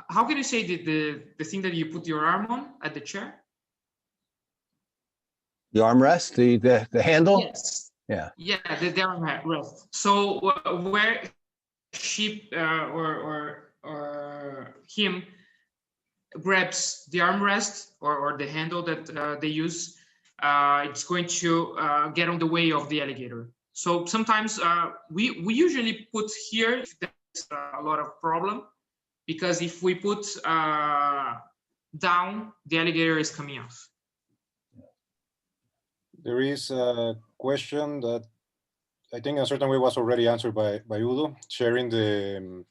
How can you say the thing that you put your arm on at the chair? The armrest, the handle? Yes. Yeah. Yeah, the armrest. So where she or him grabs the armrest or the handle that they use, it's going to get on the way of the alligator. So sometimes we usually put here if there's a lot of problem. Because if we put down, the alligator is coming off. There is a question that I think in a certain way was already answered by Udo, sharing the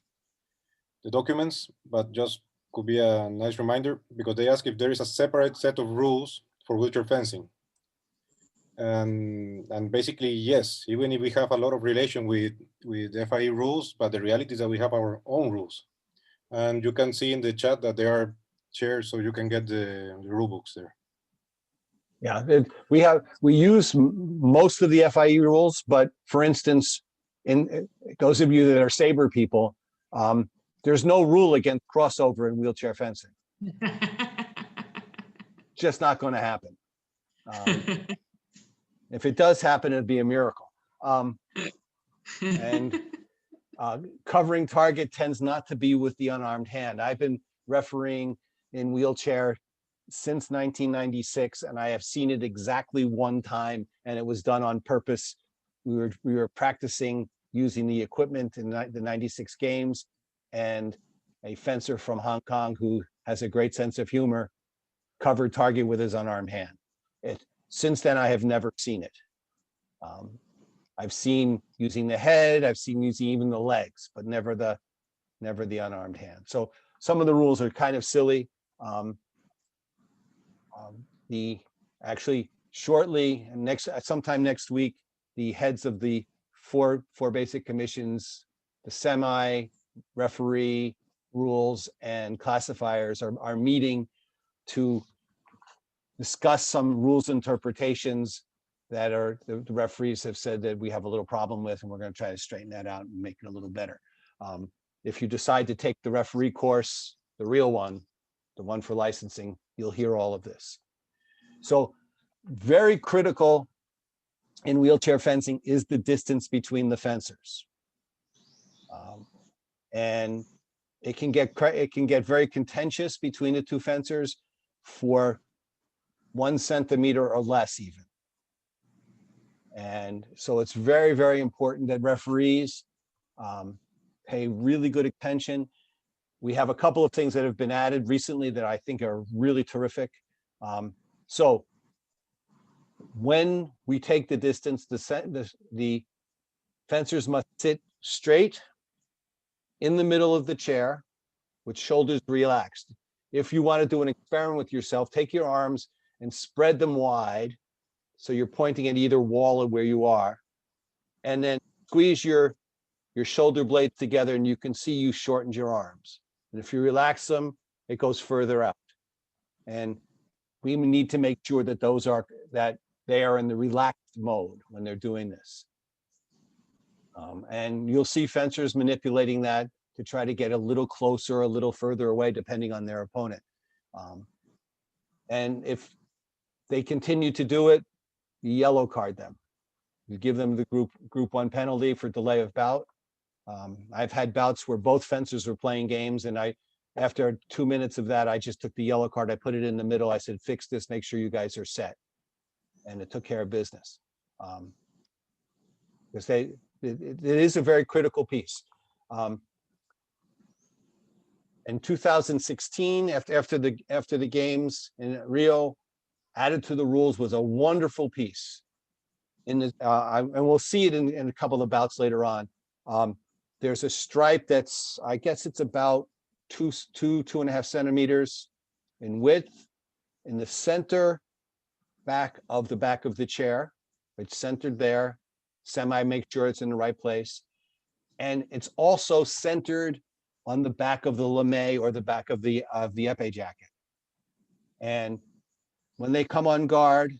documents, but just could be a nice reminder because they ask if there is a separate set of rules for wheelchair fencing. And basically, yes, even if we have a lot of relation with FIE rules, but the reality is that we have our own rules. And you can see in the chat that there are shared, so you can get the rule books there. Yeah, we use most of the FIE rules, but for instance, in those of you that are Sabre people, there's no rule against crossover in wheelchair fencing. Just not going to happen. If it does happen, it'd be a miracle. And covering target tends not to be with the unarmed hand. I've been refereeing in wheelchair since 1996, and I have seen it exactly one time, and it was done on purpose. We were practicing using the equipment in the 96 games, and a fencer from Hong Kong who has a great sense of humor covered target with his unarmed hand. Since then, I have never seen it. I've seen using the head, I've seen using even the legs, but never the unarmed hand. So some of the rules are kind of silly. Actually shortly, and sometime next week, the heads of the four basic commissions, the semi, referee, rules, and classifiers are meeting to discuss some rules interpretations that the referees have said that we have a little problem with, and we're going to try to straighten that out and make it a little better. If you decide to take the referee course, the real one, the one for licensing, you'll hear all of this. So very critical in wheelchair fencing is the distance between the fencers. And it can get very contentious between the two fencers for 1 centimeter or less even. And so it's very, very important that referees pay really good attention. We have a couple of things that have been added recently that I think are really terrific. So when we take the distance, the fencers must sit straight in the middle of the chair with shoulders relaxed. If you want to do an experiment with yourself, take your arms and spread them wide so you're pointing at either wall or where you are, and then squeeze your shoulder blades together, and you can see you shortened your arms. And if you relax them, it goes further out. And we need to make sure that they are in the relaxed mode when they're doing this. And you'll see fencers manipulating that to try to get a little closer, a little further away, depending on their opponent. And if they continue to do it, you yellow card them. You give them the group 1 penalty for delay of bout. I've had bouts where both fencers were playing games, and after 2 minutes of that, I just took the yellow card, I put it in the middle, I said, fix this, make sure you guys are set. And it took care of business. Because it is a very critical piece. In 2016, after the games in Rio, added to the rules was a wonderful piece. And we'll see it in a couple of bouts later on. There's a stripe that's, I guess it's about 2.5 centimeters in width in the center back of the chair. It's centered there. Make sure it's in the right place. And it's also centered on the back of the lame or the back of the epee jacket. And when they come on guard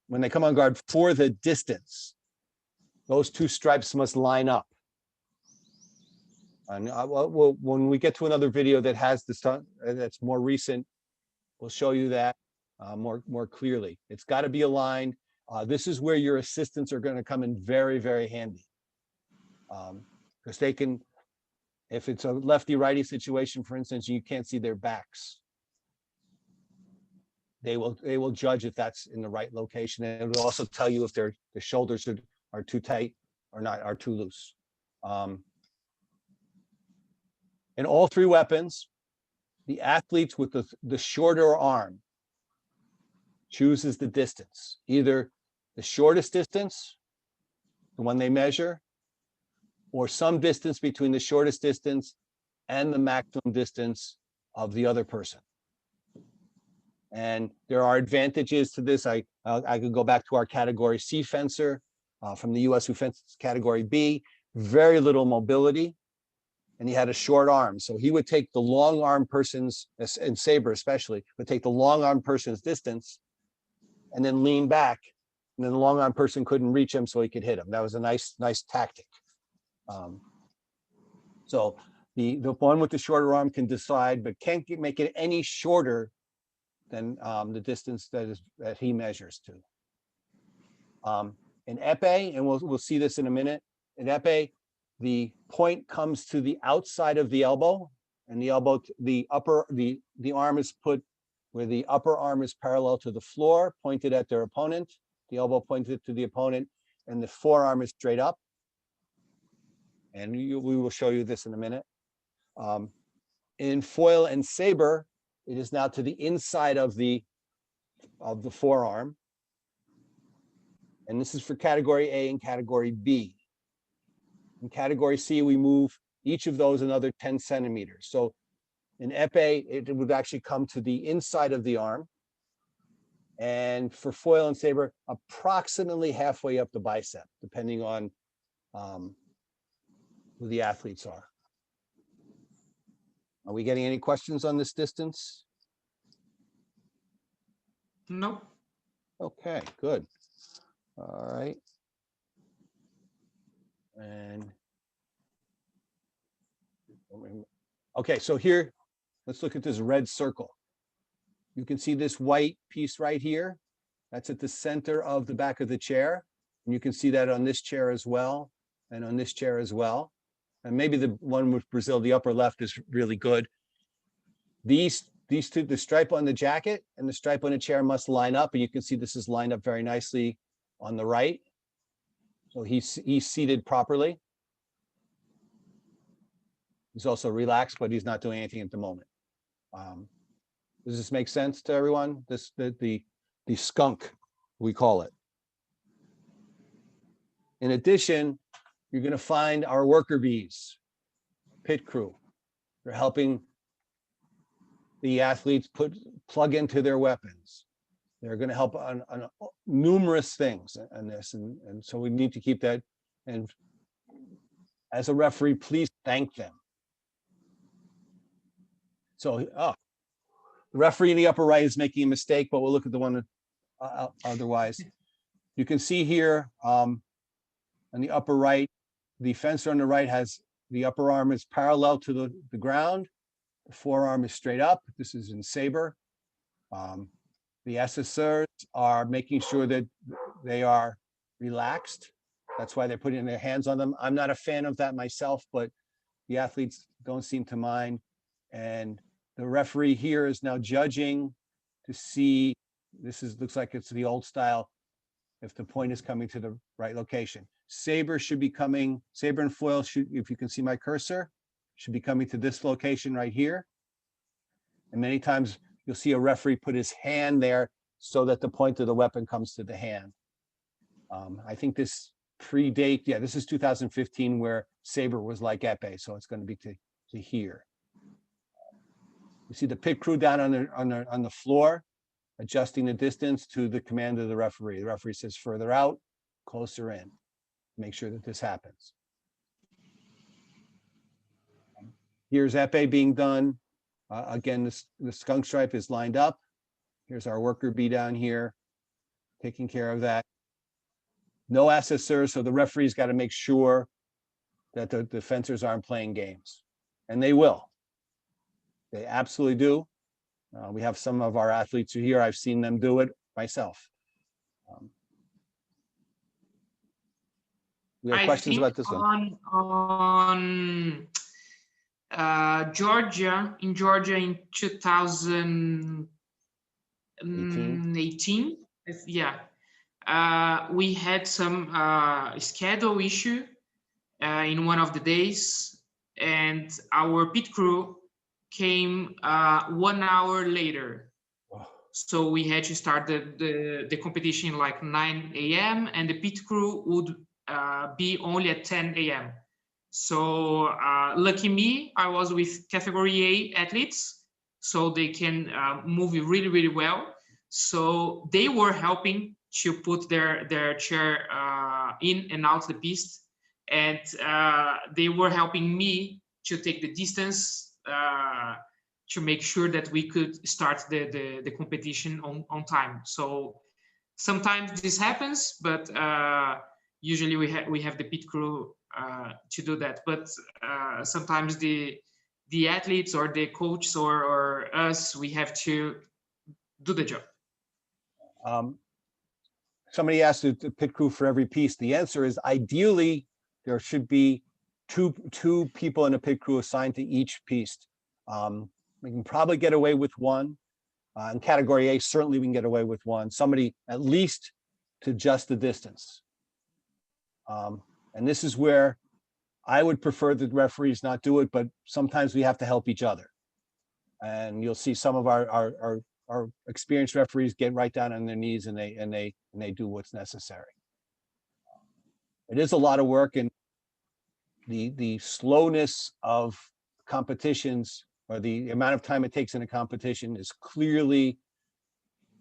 when they come on guard for the distance, those two stripes must line up. And when we get to another video that has this, that's more recent, we'll show you that more clearly. It's got to be aligned. This is where your assistants are going to come in very, very handy. Because they can, if it's a lefty-righty situation, for instance, you can't see their backs. They will judge if that's in the right location, and it will also tell you if the shoulders are too tight or not, are too loose. In all 3 weapons, the athletes with the shorter arm chooses the distance, either the shortest distance, the one they measure, or some distance between the shortest distance and the maximum distance of the other person. And there are advantages to this. I could go back to our category C fencer from the US who fences category B, very little mobility, and he had a short arm. So he would take the long arm person's, and saber especially, would take the long arm person's distance and then lean back, and then the long arm person couldn't reach him, so he could hit him. That was a nice tactic. So the one with the shorter arm can decide, but can't make it any shorter than the distance that he measures to. In epee, and we'll see this in a minute, in epee, the point comes to the outside of the elbow, and the arm is put where the upper arm is parallel to the floor, pointed at their opponent, the elbow pointed to the opponent, and the forearm is straight up. And we will show you this in a minute. In foil and saber, It is now to the inside of the forearm. And this is for category A and category B. In category C, we move each of those another 10 centimeters. So in epee, it would actually come to the inside of the arm. And for foil and saber, approximately halfway up the bicep, depending on who the athletes are. Are we getting any questions on this distance? No. Okay, good. All right. And okay, so here, let's look at this red circle. You can see this white piece right here. That's at the center of the back of the chair. And you can see that on this chair as well, and on this chair as well. And maybe the one with Brazil, the upper left, is really good. These two, the stripe on the jacket and the stripe on the chair must line up. And you can see this is lined up very nicely on the right. So he's seated properly. He's also relaxed, but he's not doing anything at the moment. Does this make sense to everyone? The skunk, we call it. In addition, you're going to find our worker bees, pit crew. They're helping the athletes plug into their weapons. They're going to help on numerous things on this, and so we need to keep that. And as a referee, please thank them. So, the referee in the upper right is making a mistake, but we'll look at the one otherwise. You can see here on the upper right, the fencer on the right has the upper arm is parallel to the ground. The forearm is straight up. This is in saber. The assessors are making sure that they are relaxed. That's why they're putting their hands on them. I'm not a fan of that myself, but the athletes don't seem to mind. And the referee here is now judging to see, looks like it's the old style, if the point is coming to the right location. Saber should be coming, saber and foil should, if you can see my cursor, should be coming to this location right here. And many times you'll see a referee put his hand there so that the point of the weapon comes to the hand. I think this predate, yeah, this is 2015 where saber was like epee, so it's going to be to here. You see the pit crew down on the floor, adjusting the distance to the command of the referee. The referee says further out, closer in. Make sure that this happens. Here's epee being done. Again, the skunk stripe is lined up. Here's our worker bee down here, taking care of that. No assessors, so the referee's got to make sure that the fencers aren't playing games. And they will. They absolutely do. We have some of our athletes who are here. I've seen them do it myself. We have questions about this one? On Georgia in 2018, yeah, we had some schedule issue in one of the days, and our pit crew came 1 hour later. So we had to start the competition like 9 a.m. and the pit crew would be only at 10 a.m. So lucky me, I was with category A athletes, so they can move really, really well. So they were helping to put their chair in and out the piste, and they were helping me to take the distance to make sure that we could start the competition on time. So sometimes this happens, but usually we have the pit crew to do that. But sometimes the athletes or the coaches or us, we have to do the job. Somebody asked the pit crew for every piece. The answer is ideally there should be two people in a pit crew assigned to each piece. We can probably get away with one. In category A, certainly we can get away with one. Somebody at least to adjust the distance. And this is where I would prefer that referees not do it, but sometimes we have to help each other. And you'll see some of our experienced referees get right down on their knees and they do what's necessary. It is a lot of work, and the slowness of competitions, or the amount of time it takes in a competition, is clearly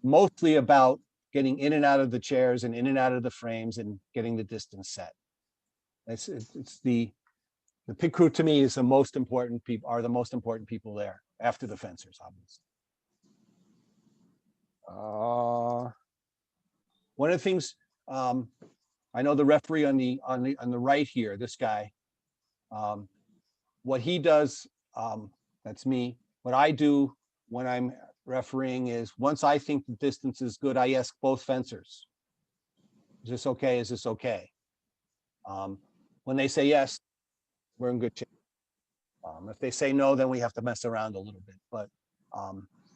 mostly about getting in and out of the chairs and in and out of the frames and getting the distance set. It's the pit crew, to me, is the most important people, are the most important people there after the fencers, obviously. One of the things, I know the referee on the right here, this guy, what he does, that's me. What I do when I'm refereeing is, once I think the distance is good, I ask both fencers, is this okay? Is this okay? When they say yes, we're in good shape. If they say no, then we have to mess around a little bit. But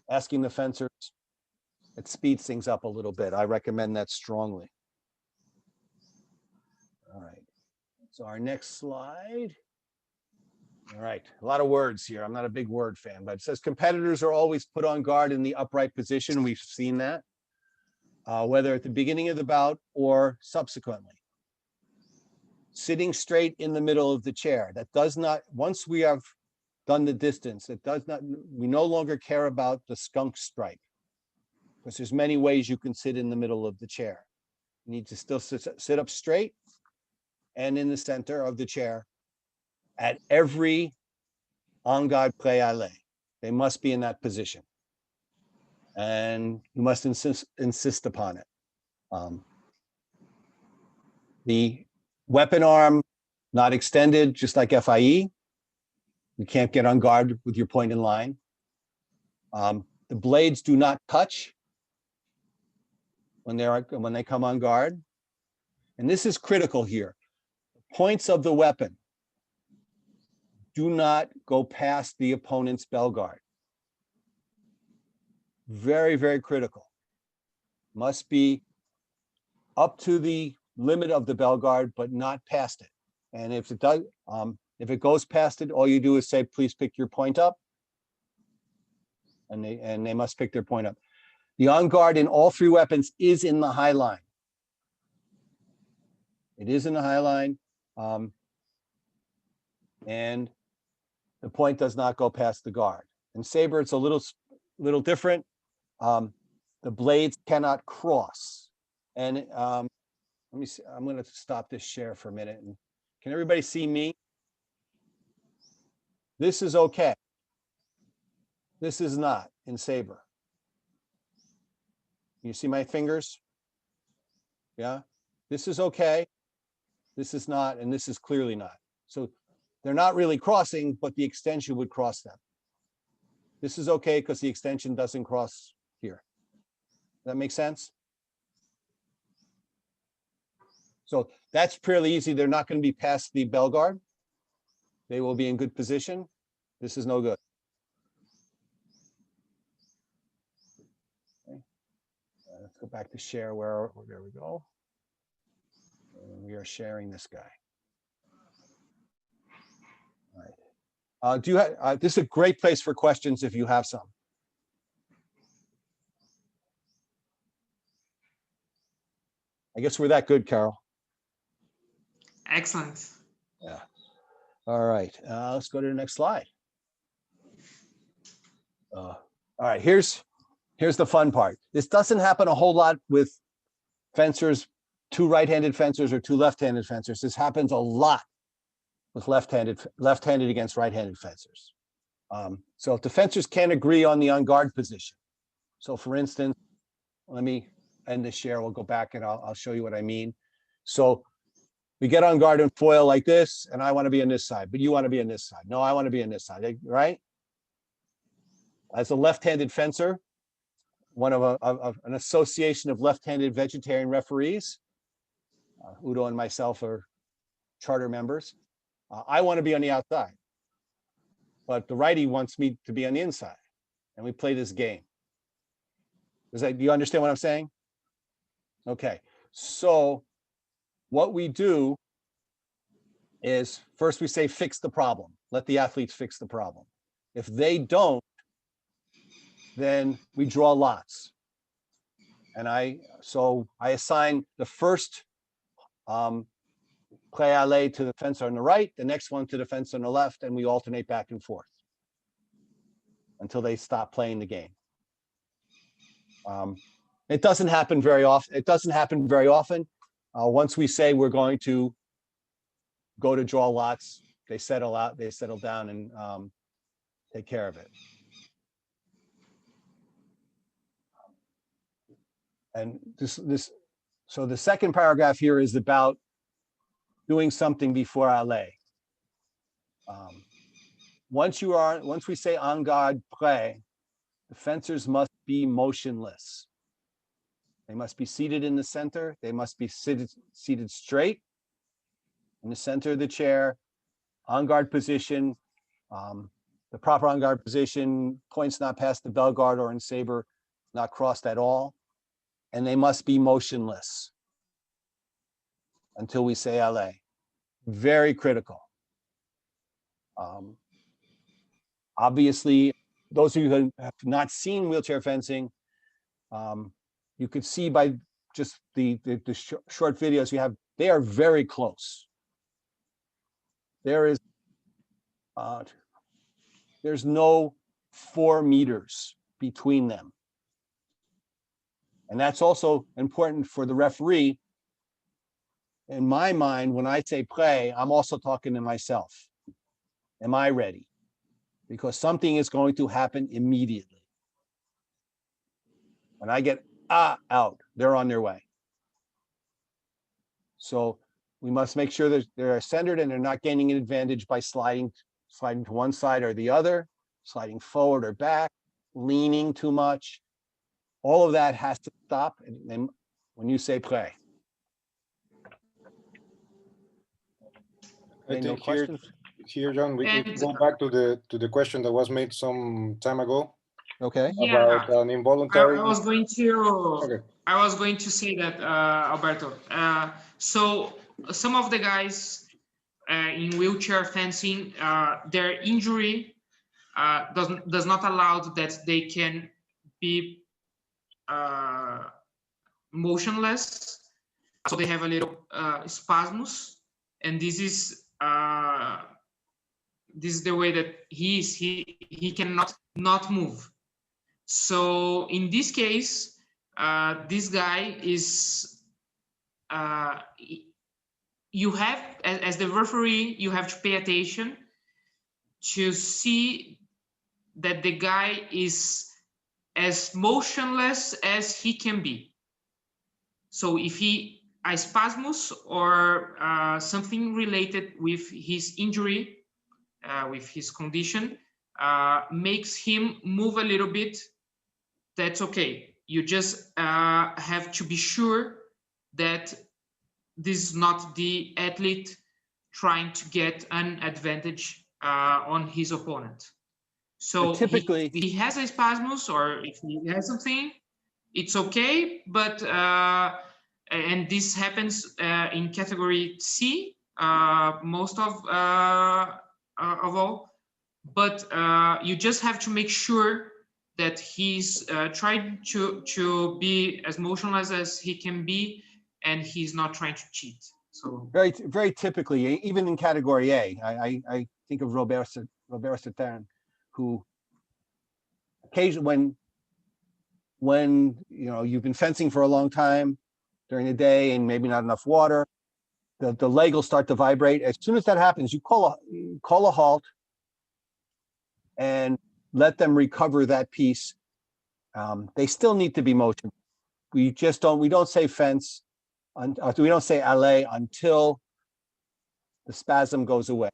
asking the fencers, it speeds things up a little bit. I recommend that strongly. All right. So our next slide. All right, a lot of words here. I'm not a big word fan, but it says competitors are always put on guard in the upright position. We've seen that, whether at the beginning of the bout or subsequently. Sitting straight in the middle of the chair. That does not, once we have done the distance, it does not, we no longer care about the skunk stripe, because there's many ways you can sit in the middle of the chair. You need to still sit up straight and in the center of the chair at every en garde pré aller. They must be in that position. And you must insist upon it. The weapon arm not extended, just like FIE. You can't get on guard with your point in line. The blades do not touch when they come on guard. And this is critical here. The points of the weapon do not go past the opponent's bell guard. Very, very critical. Must be up to the limit of the bell guard, but not past it. And if it does, if it goes past it, all you do is say, please pick your point up. And they must pick their point up. The on guard in all three weapons is in the high line. It is in the high line. And the point does not go past the guard. In saber, it's a little different. The blades cannot cross. And let me see, I'm going to stop this share for a minute. And can everybody see me? This is okay. This is not in saber. You see my fingers? Yeah. This is okay. This is not, and this is clearly not. So they're not really crossing, but the extension would cross them. This is okay because the extension doesn't cross here. Does that make sense? So that's fairly easy. They're not going to be past the bell guard. They will be in good position. This is no good. Okay. Let's go back to share where there we go. And we are sharing this guy. All right. Do you have, this is a great place for questions if you have some. I guess we're that good, Carol. Excellent. Yeah. All right. Let's go to the next slide. All right. Here's the fun part. This doesn't happen a whole lot with fencers, two right-handed fencers or two left-handed fencers. This happens a lot with left-handed against right-handed fencers. So if the fencers can't agree on the on guard position. So for instance, let me end this share. We'll go back and I'll show you what I mean. So we get on guard and foil like this, and I want to be on this side, but you want to be on this side. No, I want to be on this side, right? As a left-handed fencer, one of an association of left-handed vegetarian referees, Udo and myself are charter members. I want to be on the outside, but the righty wants me to be on the inside, and we play this game. Do you understand what I'm saying? Okay, so what we do is first we say fix the problem. Let the athletes fix the problem. If they don't, then we draw lots. And so I assign the first play alley to the fence on the right, the next one to the fence on the left, and we alternate back and forth until they stop playing the game. It doesn't happen very often. Once we say we're going to go to draw lots, they settle down and take care of it. And so the second paragraph here is about doing something before alley. Once we say en garde prêt, the fencers must be motionless. They must be seated in the center. They must be seated straight in the center of the chair, en garde position. The proper en garde position, points not past the bell guard or in saber, not crossed at all. And they must be motionless until we say alley. Very critical. Obviously, those of you who have not seen wheelchair fencing, you could see by just the short videos you have, they are very close. There's no 4 meters between them. And that's also important for the referee. In my mind, when I say prêt, I'm also talking to myself. Am I ready? Because something is going to happen immediately. When I get out, they're on their way. So we must make sure that they're centered and they're not gaining an advantage by sliding to one side or the other, sliding forward or back, leaning too much. All of that has to stop. And then when you say prêt. I No think questions? here, John, we can And- go back to the question that was made some time ago Okay. about an involuntary. I was going Okay. to say that, Alberto. So some of the guys in wheelchair fencing, their injury does not allow that they can be motionless. So they have a little spasms, and this is the way that he cannot not move. So in this case, this guy is you have, as the referee, you have to pay attention to see that the guy is as motionless as he can be. So if he spasmus or something related with his injury, with his condition, makes him move a little bit, that's okay. You just have to be sure that this is not the athlete trying to get an advantage on his opponent. So But typically, if he has a spasmus or if he has something, it's okay. But and this happens in category C most of all. But you just have to make sure that he's trying to be as motionless as he can be, and he's not trying to cheat. So very typically, even in category A, I think of Roberto Stern, who occasionally when you've been fencing for a long time during the day and maybe not enough water, the leg will start to vibrate. As soon as that happens, you call a halt and let them recover that piece. They still need to be motionless. We don't say fence, we don't say alley until the spasm goes away.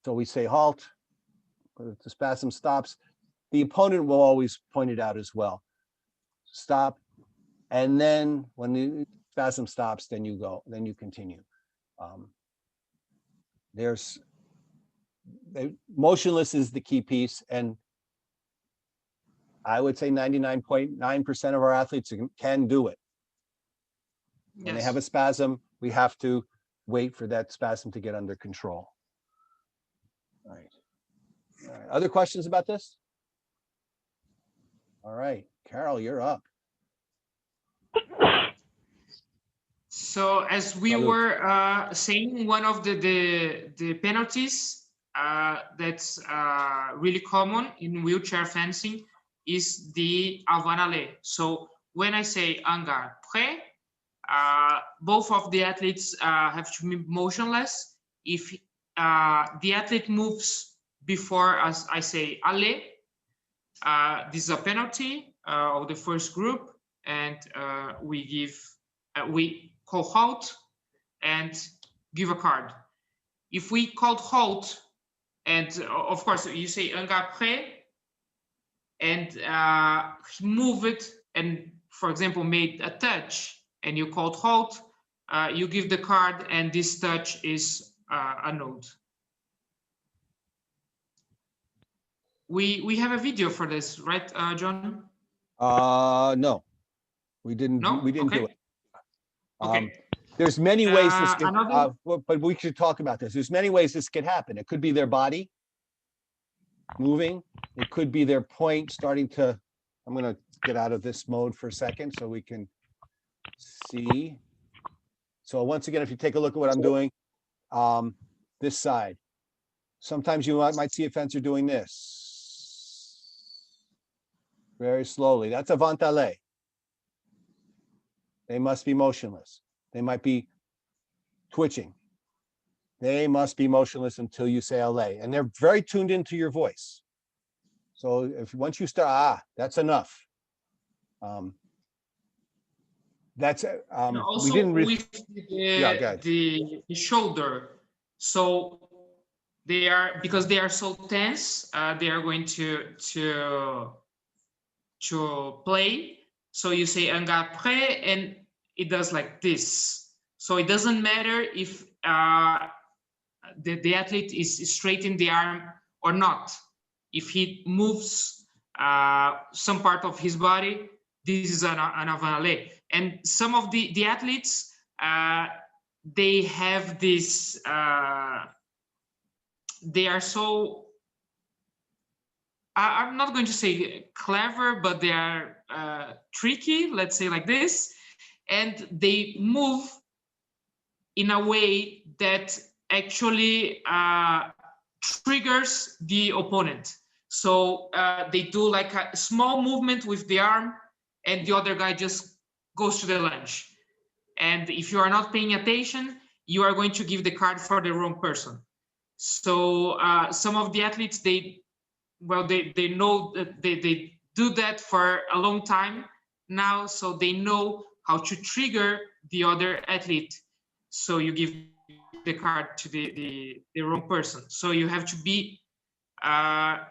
So we say halt, the spasm stops. The opponent will always point it out as well. Stop. And then when the spasm stops, then you go, then you continue. Motionless is the key piece. And I would say 99.9% of our athletes can do it. When they have a spasm, we have to wait for that spasm to get under control. All right. Other questions about this? All right, Carol, you're up. So as we Salute. were saying, one of the penalties that's really common in wheelchair fencing is the avanale. So when I say en garde, prêt, both of the athletes have to be motionless. If the athlete moves before, as I say, aller, this is a penalty of the first group, and we call halt and give a card. If we called halt, and of course you say en garde prêt, and move it, and for example made a touch, and you called halt, you give the card, and this touch is annulled. We have a video for this, right, John? No, we didn't. No? We didn't do Okay. it. Okay. There's many ways this can, another- but we should talk about this. There's many ways this could happen. It could be their body moving. It could be their point starting to, I'm gonna get out of this mode for a second so we can see. So once again, if you take a look at what I'm doing, this side, sometimes you might see a fencer doing this. Very slowly. That's a vantale. They must be motionless. They might be twitching. They must be motionless until you say LA. And they're very tuned into your voice. So if once you start, that's enough. That's we also didn't really, with Yeah, go ahead. the shoulder. So they are, because they are so tense, they are going to play. So you say en garde prêt, and it does like this. So it doesn't matter if the athlete is straight in the arm or not. If he moves some part of his body, this is an avanale. And some of the athletes, they have this, they are so, I'm not going to say clever, but they are tricky, let's say like this. And they move in a way that actually triggers the opponent. So they do like a small movement with the arm, and the other guy just goes to the lunge. And if you are not paying attention, you are going to give the card for the wrong person. So some of the athletes, they know that they do that for a long time now, so they know how to trigger the other athlete. So you give the card to the wrong person. So you have to be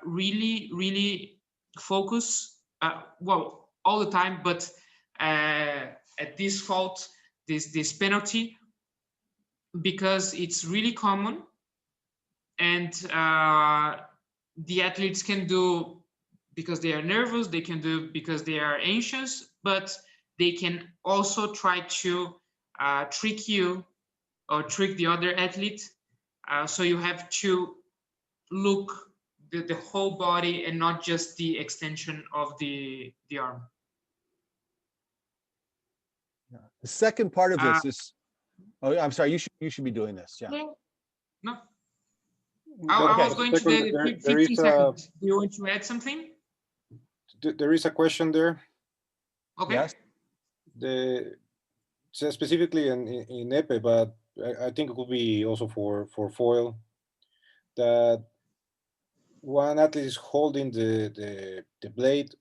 really focus, well, all the time, but at this fault, this penalty, because it's really common, and the athletes can do because they are nervous, they can do because they are anxious, but they can also try to trick you or trick the other athlete. So you have to look the whole body and not just the extension of the arm. the second part of this is, oh, I'm sorry, you should be doing this. Yeah. No. I Okay. was going to the 15 seconds. Do you want to add something? There is a question there. Okay. Yes. So specifically in Epee, but I think it could be also for foil, that one athlete is holding the blade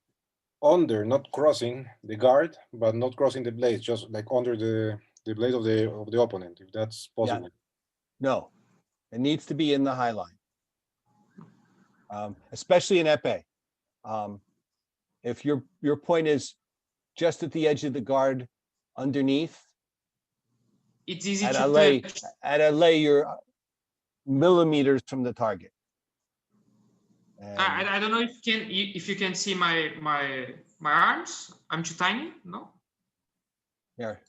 under, not crossing the guard, but not crossing the blade, just like under the blade of the opponent, if that's possible. No, it needs to be in the high line, especially in Epee. If your point is just at the edge of the guard underneath, It's easy at to LA, touch. at LA, you're millimeters from the target. And I don't know if you can see my arms. I'm too tiny. No. here.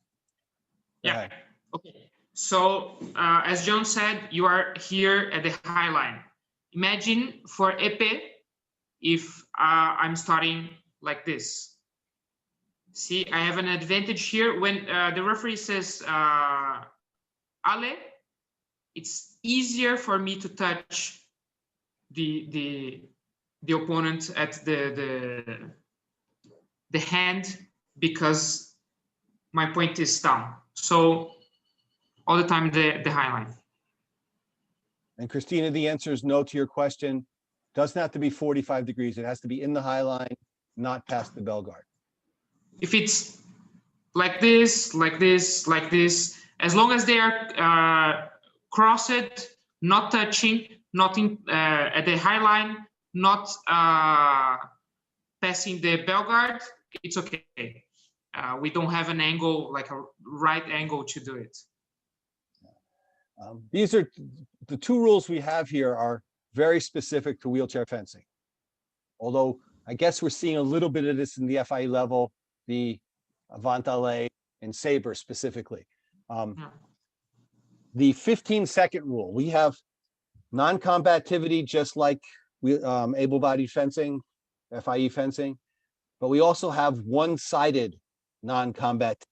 Go Yeah. ahead. Okay. So as John said, you are here at the high line. Imagine for Epee, if I'm starting like this. See, I have an advantage here. When the referee says Ale, it's easier for me to touch the opponent at the hand because my point is down. So all the time the high line. And Christina, the answer is no to your question. Doesn't have to be 45 degrees. It has to be in the high line, not past the bell guard. If it's like this, like this, like this, as long as they are crossed, not touching, not in, at the high line, not passing the bell guard, it's okay. We don't have an angle, like a right angle to do it. These are the two rules we have here are very specific to wheelchair fencing. Although I guess we're seeing a little bit of this in the FIE level, the Avant-Alley and Sabre specifically. The 15-second rule, we have non-combativity just like able-bodied fencing, FIE fencing, but we also have one-sided non-combativity.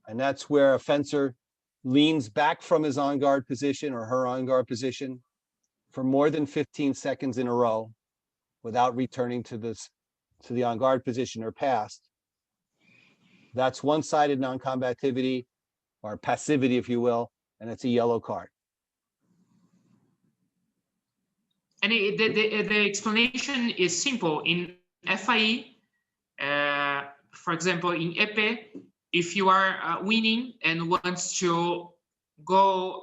And that's where a fencer leans back from his on-guard position or her on-guard position for more than 15 seconds in a row without returning to the on-guard position or past. That's one-sided non-combativity or passivity, if you will, and it's a yellow card. And the explanation is simple. In FIE, for example, in Epee, if you are winning and wants to go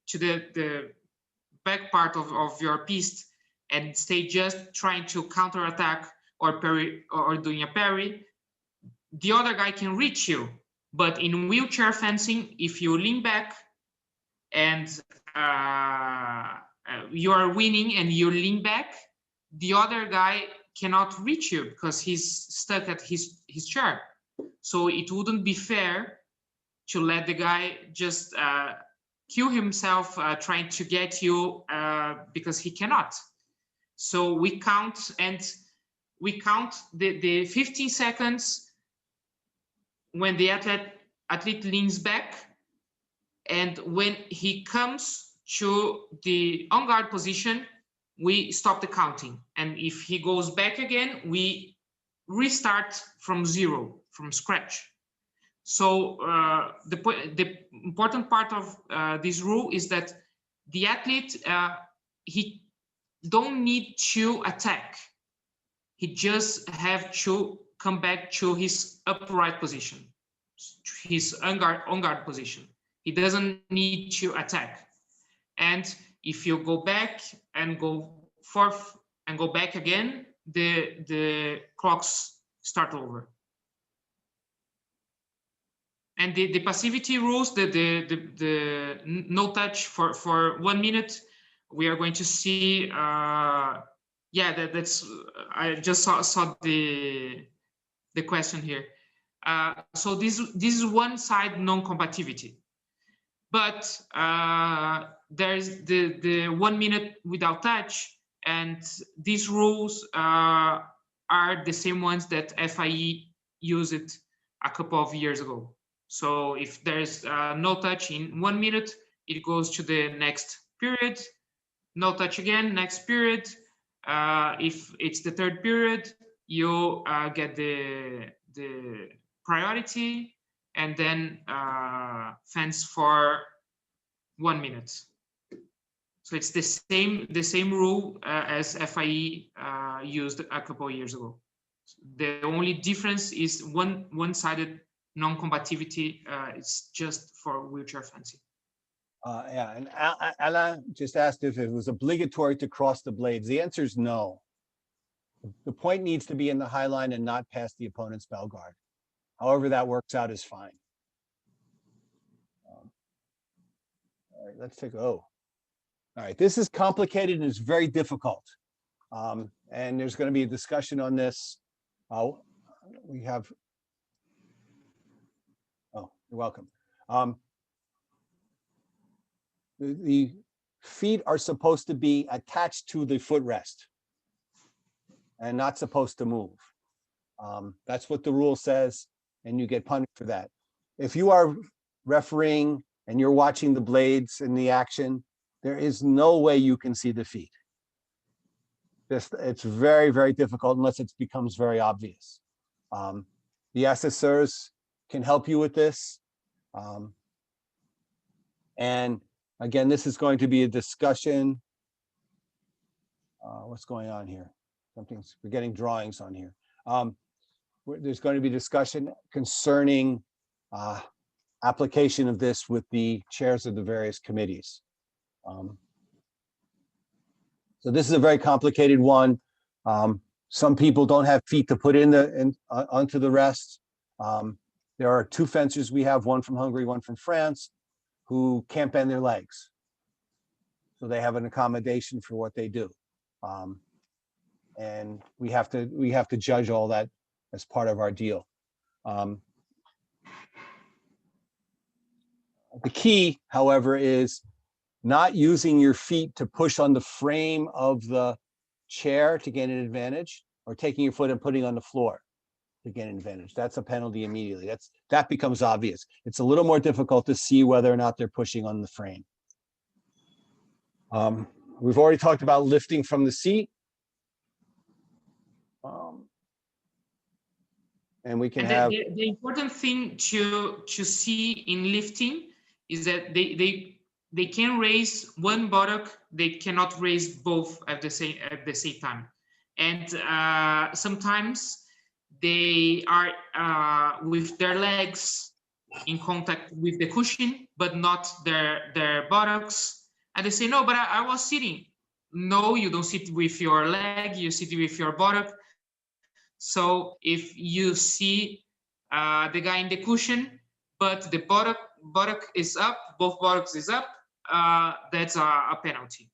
to the back part of your piece and stay just trying to counterattack or parry or doing a parry, the other guy can reach you. But in wheelchair fencing, if you lean back and you are winning and you lean back, the other guy cannot reach you because he's stuck at his chair. So it wouldn't be fair to let the guy just kill himself trying to get you because he cannot. So we count the 15 seconds when the athlete leans back, and when he comes to the on-guard position, we stop the counting. And if he goes back again, we restart from zero, from scratch. So the important part of this rule is that the athlete, he don't need to attack. He just have to come back to his upright position, his on-guard position. He doesn't need to attack. And if you go back and go forth and go back again, the clocks start over. And the passivity rules, the no touch for 1 minute, we are going to see. Yeah, that's. I just saw the question here. So this is one side non-combativity, but there's the 1 minute without touch, and these rules are the same ones that FIE used it a couple of years ago. So if there's no touch in 1 minute, it goes to the next period. No touch again, next period. If it's the third period, you get the priority, and then fence for 1 minute. So it's the same rule as FIE used a couple of years ago. The only difference is one-sided non-combativity. It's just for wheelchair fencing. Yeah, and Alain just asked if it was obligatory to cross the blades. The answer is no. The point needs to be in the high line and not past the opponent's bell guard. However that works out is fine. All right, let's take, all right, this is complicated and it's very difficult. And there's going to be a discussion on this. We have, oh, you're welcome. The feet are supposed to be attached to the footrest. and not supposed to move. That's what the rule says, and you get punished for that. If you are refereeing and you're watching the blades in the action, there is no way you can see the feet. It's very, very difficult unless it becomes very obvious. The assessors can help you with this. And again, this is going to be a discussion. What's going on here? We're getting drawings on here. There's going to be discussion concerning application of this with the chairs of the various committees. So this is a very complicated one. Some people don't have feet to put onto the rest. There are two fencers we have, one from Hungary, one from France, who can't bend their legs. So they have an accommodation for what they do. And we have to judge all that as part of our deal. The key, however, is not using your feet to push on the frame of the chair to gain an advantage, or taking your foot and putting on the floor to gain an advantage. That's a penalty immediately. That becomes obvious. It's a little more difficult to see whether or not they're pushing on the frame. We've already talked about lifting from the seat. And we can have the important thing to see in lifting is that they can raise one buttock, they cannot raise both at the same time, and sometimes they are with their legs in contact with the cushion, but not their buttocks. And they say, no, but I was sitting. No, you don't sit with your leg, you sit with your buttock. So if you see the guy in the cushion, but the buttock is up, both buttocks is up, that's a penalty.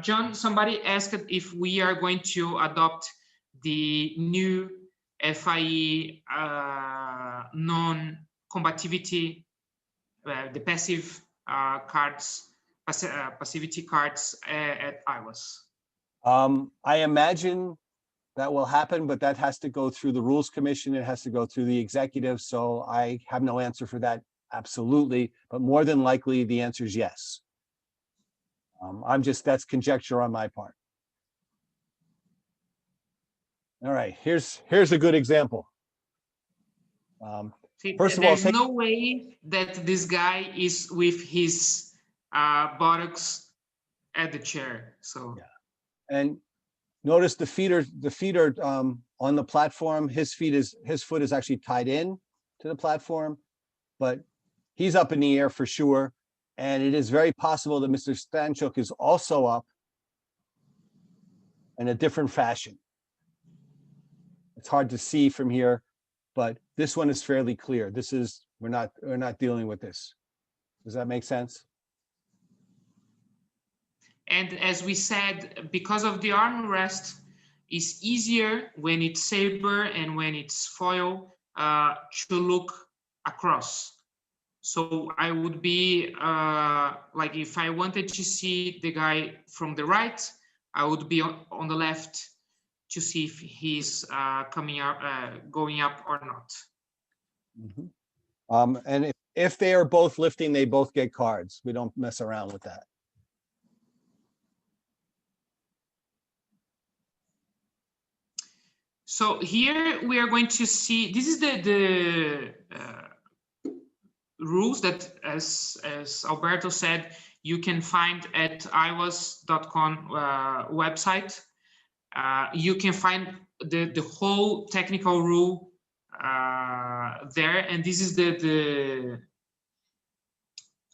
John, somebody asked if we are going to adopt the new FIE non-combativity, the passive cards, passivity cards at IWAS. I imagine that will happen, but that has to go through the Rules Commission. It has to go through the executive. So I have no answer for that. Absolutely. But more than likely, the answer is yes. That's conjecture on my part. All right, here's a good example. First of all, there's no way that this guy is with his buttocks at the chair. So yeah. And notice the feet are on the platform. His foot is actually tied in to the platform, but he's up in the air for sure. And it is very possible that Mr. Stanchuk is also up in a different fashion. It's hard to see from here, but this one is fairly clear. We're not dealing with this. Does that make sense? And as we said, because of the armrest, it's easier when it's saber and when it's foil to look across. So I would be like, if I wanted to see the guy from the right, I would be on the left to see if he's coming up, going up or not. Mm-hmm. And if they are both lifting, they both get cards. We don't mess around with that. So here we are going to see, this is the rules that, as Alberto said, you can find at iwas.com website. You can find the whole technical rule there, and this is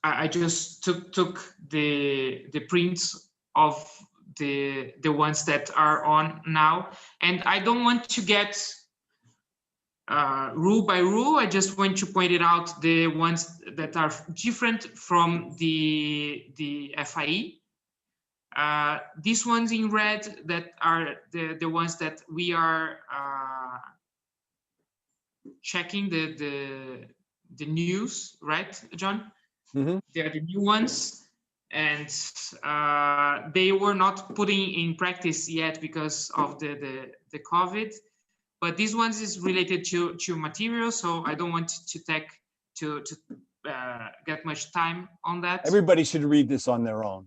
I just took the prints of the ones that are on now, and I don't want to get rule by rule. I just want to point it out, the ones that are different from the FIE. These ones in red that are the ones that we are checking the news, right, John? Mm-hmm. They are the new ones. and they were not putting in practice yet because of the COVID. But this one is related to material, so I don't want to take to get much time on that. Everybody should read this on their own.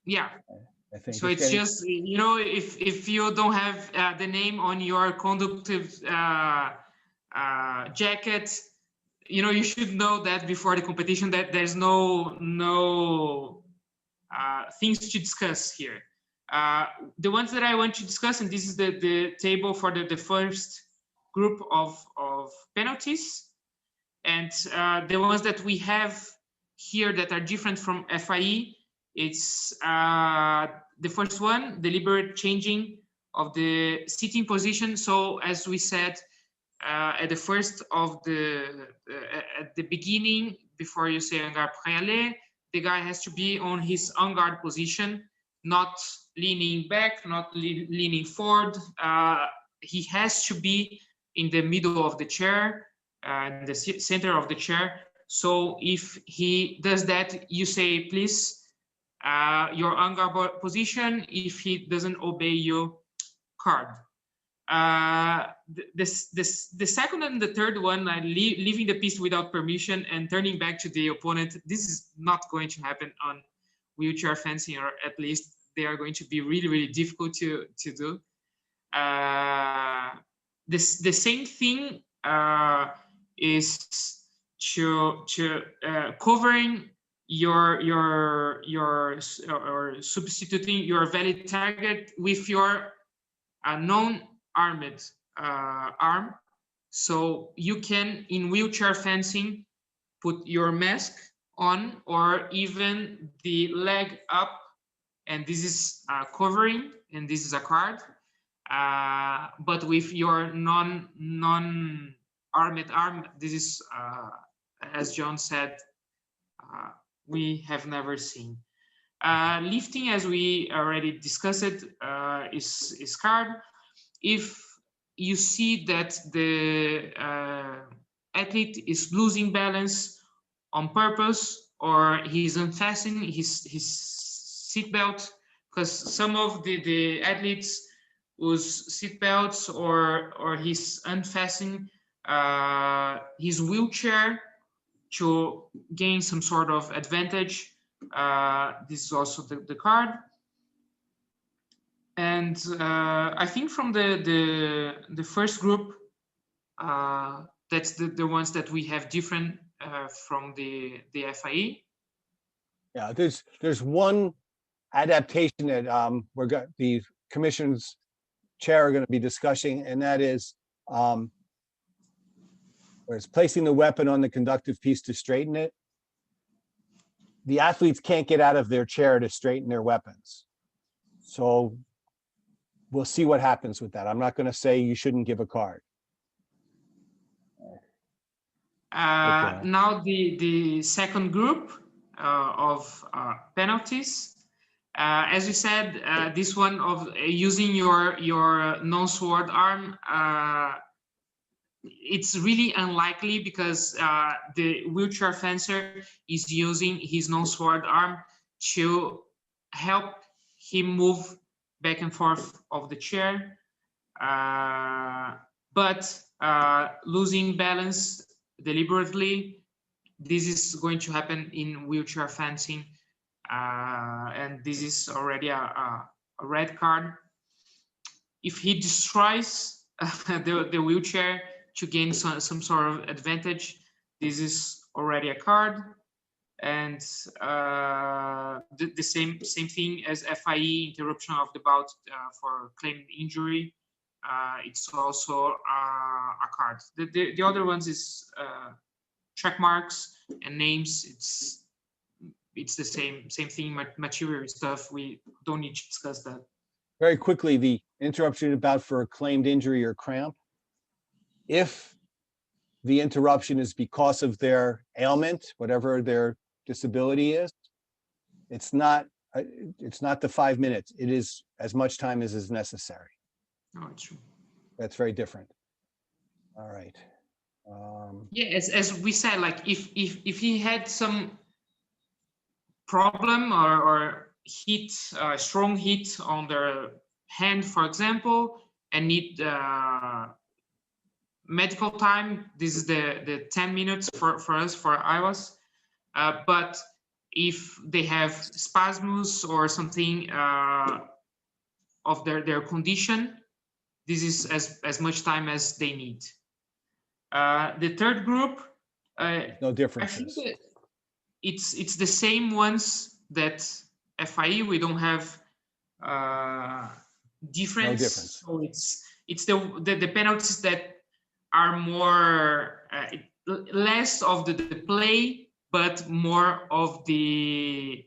Yeah. I think So it's just, you know, if you don't have the name on your conductive jacket, you know, you should know that before the competition that there's no things to discuss here. The ones that I want to discuss, and this is the table for the first group of penalties, and the ones that we have here that are different from FIE, it's the first one, deliberate changing of the sitting position. So as we said at the first of at the beginning, before you say en garde prêt à aller, the guy has to be on his en garde position, not leaning back, not leaning forward. He has to be in the middle of the chair, in the center of the chair. So if he does that, you say, please, your en garde position. If he doesn't obey your card. The second and the third one, leaving the piece without permission and turning back to the opponent, this is not going to happen on wheelchair fencing, or at least they are going to be really, really difficult to do. The same thing is to covering or substituting your valid target with your non-armed arm. So you can, in wheelchair fencing, put your mask on, or even the leg up, and this is covering, and this is a card. But with your non-armed arm, this is, as Jon said, we have never seen. Lifting, as we already discussed, is card. If you see that the athlete is losing balance on purpose, or he's unfastening his seatbelt, because some of the athletes use seatbelts, or he's unfastening his wheelchair to gain some sort of advantage. This is also the card. And I think from the first group, that's the ones that we have different from the FIE. Yeah, there's one adaptation that the commission's chair are going to be discussing, and that is where it's placing the weapon on the conductive piece to straighten it. The athletes can't get out of their chair to straighten their weapons. So we'll see what happens with that. I'm not going to say you shouldn't give a card. Okay. Now the second group of penalties. As you said, this one of using your non-sword arm, it's really unlikely, because the wheelchair fencer is using his non-sword arm to help him move back and forth of the chair. But losing balance deliberately, this is going to happen in wheelchair fencing. And this is already a red card. If he destroys the wheelchair to gain some sort of advantage, this is already a card. And the same thing as FIE, interruption of the bout for claimed injury. It's also a card. The other ones is track marks and names. It's the same thing, material stuff. We don't need to discuss that. Very quickly, the interruption about for a claimed injury or cramp. If the interruption is because of their ailment, whatever their disability is, it's not the 5 minutes. It is as much time as is necessary. Oh, it's true. That's very different. All right. Yeah, as we said, like if he had some problem or heat, strong heat on their hand, for example, and need medical time, this is the 10 minutes for us, for IWAS. But if they have spasms or something of their condition, this is as much time as they need. The third group, No I think differences. that it's the same ones that FIE. We don't have difference. No difference. So it's the penalties that are more less of the play, but more of the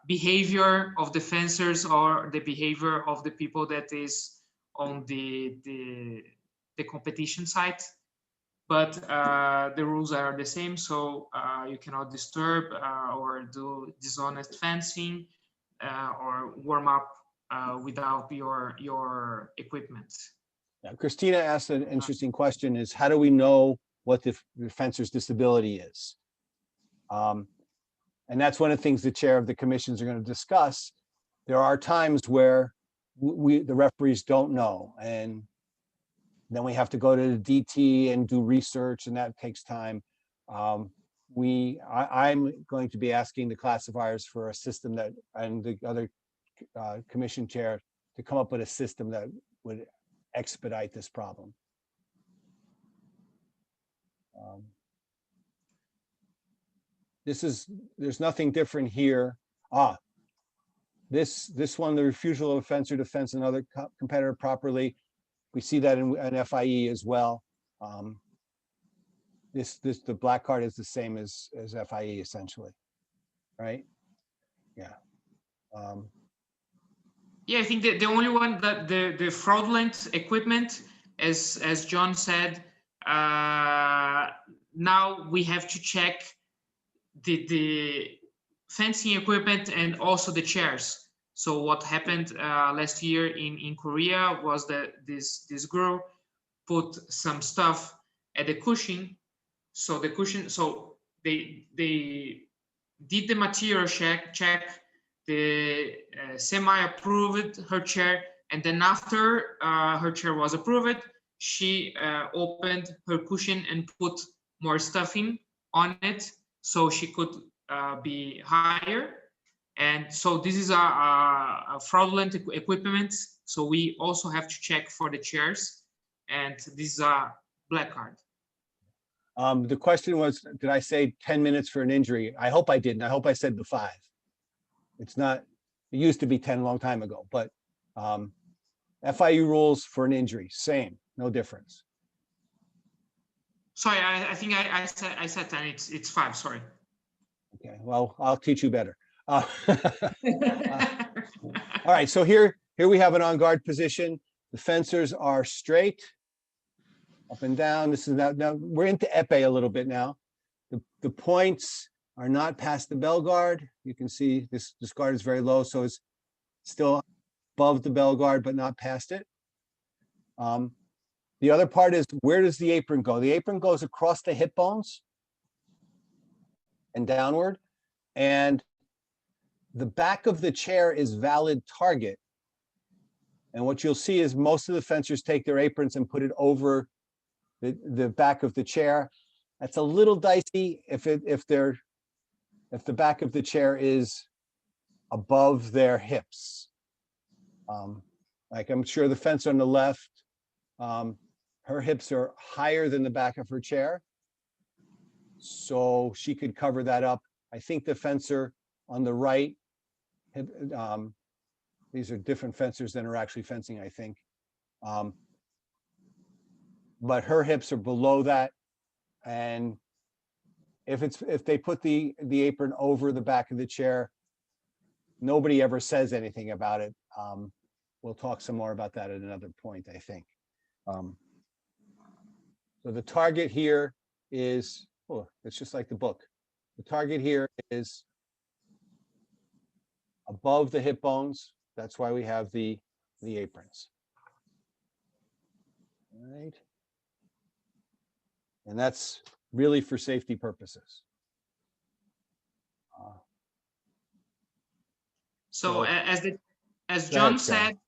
behavior of the fencers or the behavior of the people that is on the competition side. But the rules are the same, so you cannot disturb or do dishonest fencing or warm up without your equipment. Yeah, Christina asked an interesting question: is how do we know what the fencer's disability is? And that's one of the things the chair of the commissions are going to discuss. There are times where the referees don't know, and then we have to go to the DT and do research, and that takes time. I'm going to be asking the classifiers for a system that, and the other commission chair, to come up with a system that would expedite this problem. There's nothing different here. This one, the refusal of a fencer to fence another competitor properly. We see that in FIE as well. The black card is the same as FIE essentially, right? Yeah. Yeah, I think that the only one that the fraudulent equipment, as John said, now we have to check the fencing equipment and also the chairs. So what happened last year in Korea was that this girl put some stuff at the cushion. So the cushion, so they did the material check. The semi-approved her chair, and then after her chair was approved, she opened her cushion and put more stuffing on it so she could be higher. And so this is a fraudulent equipment. So we also have to check for the chairs, and this is a black card. The question was, did I say 10 minutes for an injury? I hope I didn't. I hope I said the 5. It's not, it used to be 10 a long time ago, but FIU rules for an injury, same, no difference. Sorry, I think I said 10, it's 5, sorry. Okay, well, I'll teach you better. All right, so here we have an on guard position. The fencers are straight, up and down. This is now we're into epee a little bit now. The points are not past the bell guard. You can see this guard is very low, so it's still above the bell guard, but not past it. The other part is, where does the apron go? The apron goes across the hip bones and downward, and the back of the chair is valid target. And what you'll see is most of the fencers take their aprons and put it over the back of the chair. That's a little dicey if the back of the chair is above their hips. Like I'm sure the fence on the left, her hips are higher than the back of her chair, so she could cover that up. I think the fencer on the right, these are different fencers than are actually fencing, I think. But her hips are below that, and if they put the apron over the back of the chair, nobody ever says anything about it. We'll talk some more about that at another point, I think. So the target here is, oh, it's just like the book. The target here is above the hip bones. That's why we have the aprons. All right. And that's really for safety purposes. So So- as Go ahead, John Scott. said,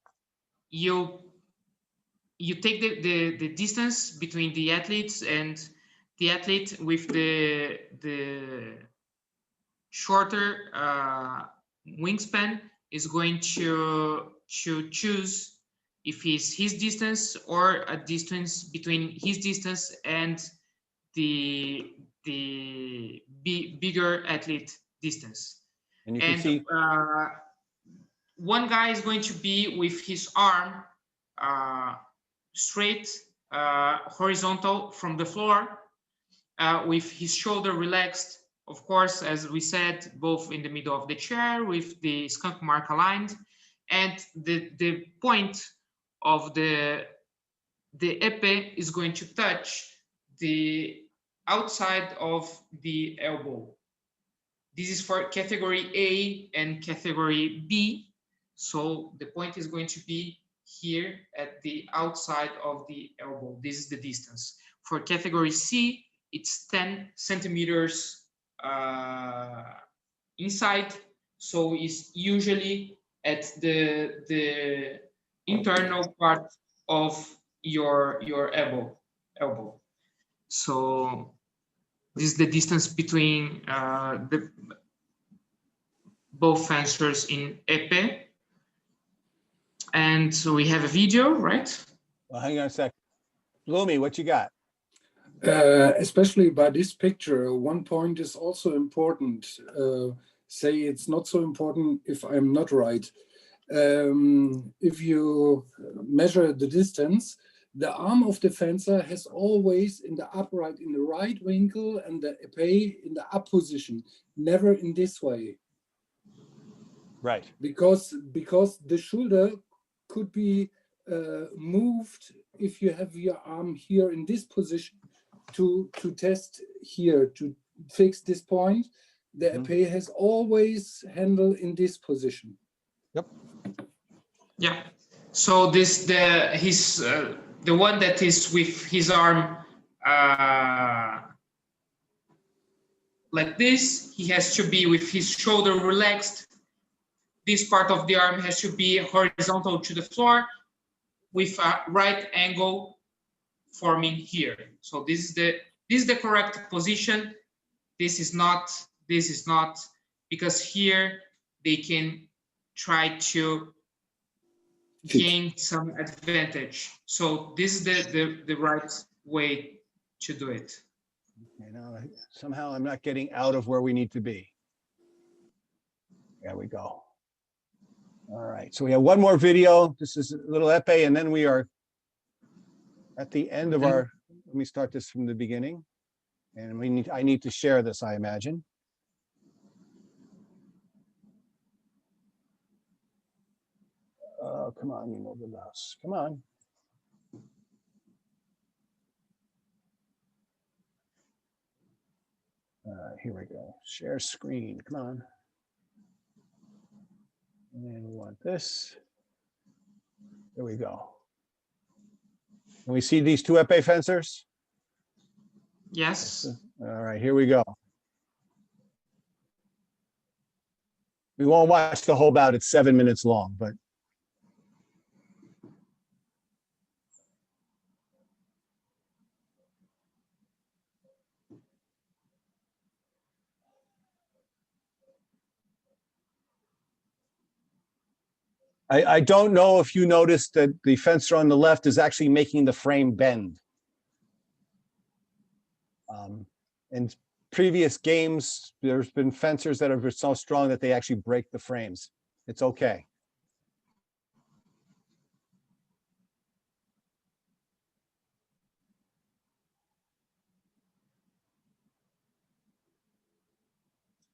you take the distance between the athletes, and the athlete with the shorter wingspan is going to choose if it's his distance or a distance between his distance and the bigger athlete distance. And you can And see, one guy is going to be with his arm straight, horizontal from the floor, with his shoulder relaxed, of course, as we said, both in the middle of the chair with the skunk mark aligned, and the point of the epee is going to touch the outside of the elbow. This is for category A and category B. So the point is going to be here at the outside of the elbow. This is the distance. For category C, it's 10 centimeters inside. So it's usually at the internal part of your elbow. So this is the distance between both fencers in Epee. And so we have a video, right? well, hang on a sec. Lumi, what you got? Especially by this picture, one point is also important. Say it's not so important if I'm not right. If you measure the distance, the arm of the fencer has always in the upright, in the right winkle, and the epee in the up position, never in this way. Right. Because the shoulder could be moved if you have your arm here in this position to test here, to fix this point. The epee has always handle in this position. Yep. Yeah. So this the one that is with his arm like this, he has to be with his shoulder relaxed. This part of the arm has to be horizontal to the floor with a right angle forming here. So this is the correct position. This is not, because here they can try to gain some advantage. So this is the right way to do it. You know, somehow I'm not getting out of where we need to be. There we go. All right, so we have one more video. This is a little epee, and then we are at the end of our, let me start this from the beginning. And I need to share this, I imagine. Oh, come on, you know the mouse. Come on. Here we go. Share screen. Come on. And we want this. There we go. Can we see these two epee fencers? Yes. All right, here we go. We won't watch the whole bout. It's 7 minutes long, but. I don't know if you noticed that the fencer on the left is actually making the frame bend. In previous games, there's been fencers that are so strong that they actually break the frames. It's okay.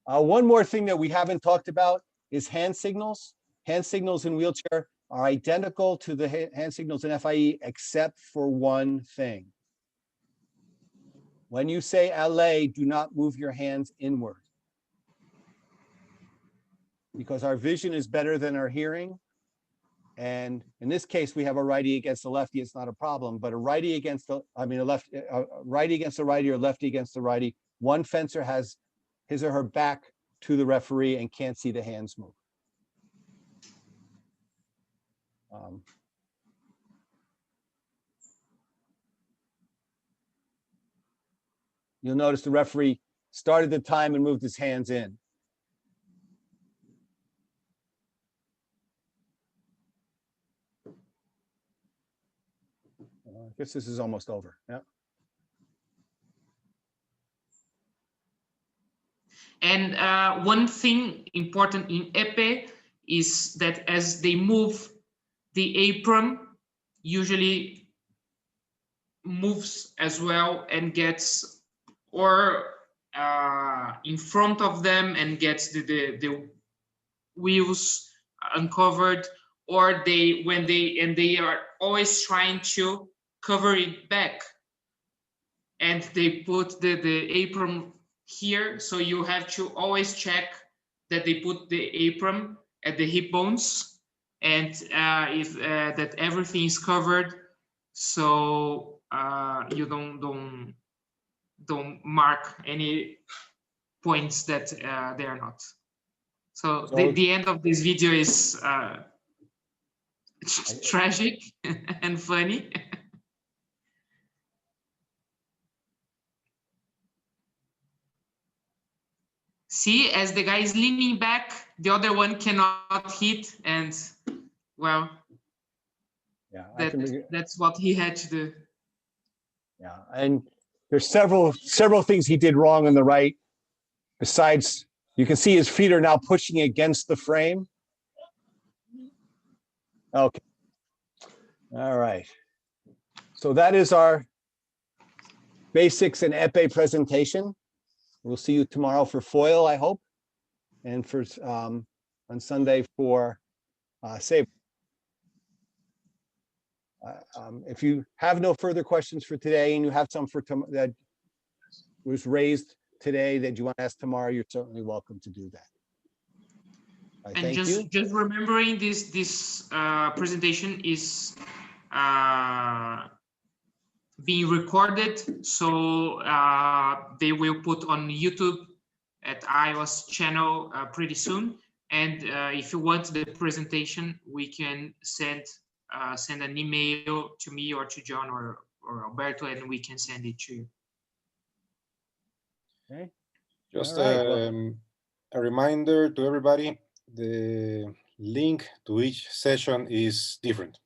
One more thing that we haven't talked about is hand signals. Hand signals in wheelchair are identical to the hand signals in FIE, except for one thing. When you say allez, do not move your hands inward. Because our vision is better than our hearing. And in this case, we have a righty against a lefty. It's not a problem, but a righty against the, righty against the righty or lefty against the righty. One fencer has his or her back to the referee and can't see the hands move. You'll notice the referee started the time and moved his hands in. I guess this is almost over. Yeah. And one thing important in Epee is that as they move, the apron usually moves as well and gets in front of them and gets the wheels uncovered, or they are always trying to cover it back, and they put the apron here, so you have to always check that they put the apron at the hip bones, and if that everything is covered, so you don't mark any points that they are not. So the end of this video is tragic and funny. See, as the guy is leaning back, the other one cannot hit, and well, Yeah, that's what he had to do. yeah, and there's several things he did wrong on the right. Besides, you can see his feet are now pushing against the frame. Okay. All right. So that is our basics and Epee presentation. We'll see you tomorrow for foil, I hope, and for on Sunday for Sabre. If you have no further questions for today, and you have some for that was raised today that you want to ask tomorrow, you're certainly welcome to do that. And just remembering this presentation is being recorded, so they will put on YouTube at IWAS channel pretty soon. And if you want the presentation, we can send an email to me or to Jon or Alberto, and we can send it to you. Okay. Just right, a reminder to everybody, the link to each session is different.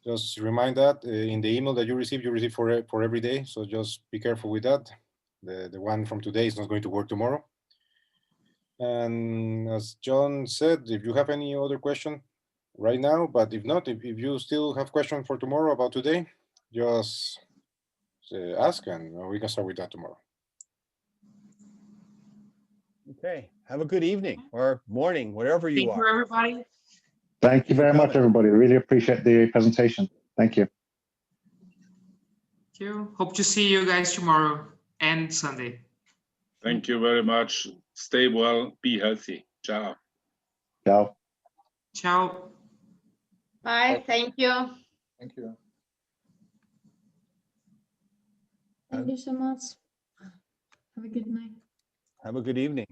Just remind that in the email that you receive for every day. So just be careful with that. The one from today is not going to work tomorrow. And as Jon said, if you have any other question right now, but if not, if you still have questions for tomorrow about today, just ask and we can start with that tomorrow. Okay. Have a good evening or morning, wherever you are. Thank you, everybody. Thank you very much, everybody. Really appreciate the presentation. Thank you. Thank you. Hope to see you guys tomorrow and Sunday. Thank you very much. Stay well, be healthy. Ciao. Ciao. Ciao. Bye. Thank you. Thank you. Thank you so much. Have a good night. Have a good evening.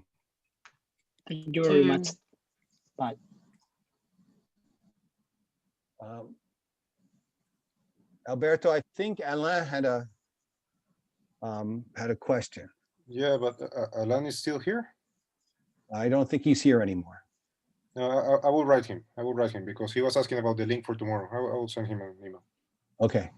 Thank you very much. Bye. Alberto, I think Alain had a question. Yeah, but Alan is still here? I don't think he's here anymore. No, I will write him. I will write him because he was asking about the link for tomorrow. I will send him an email. Okay.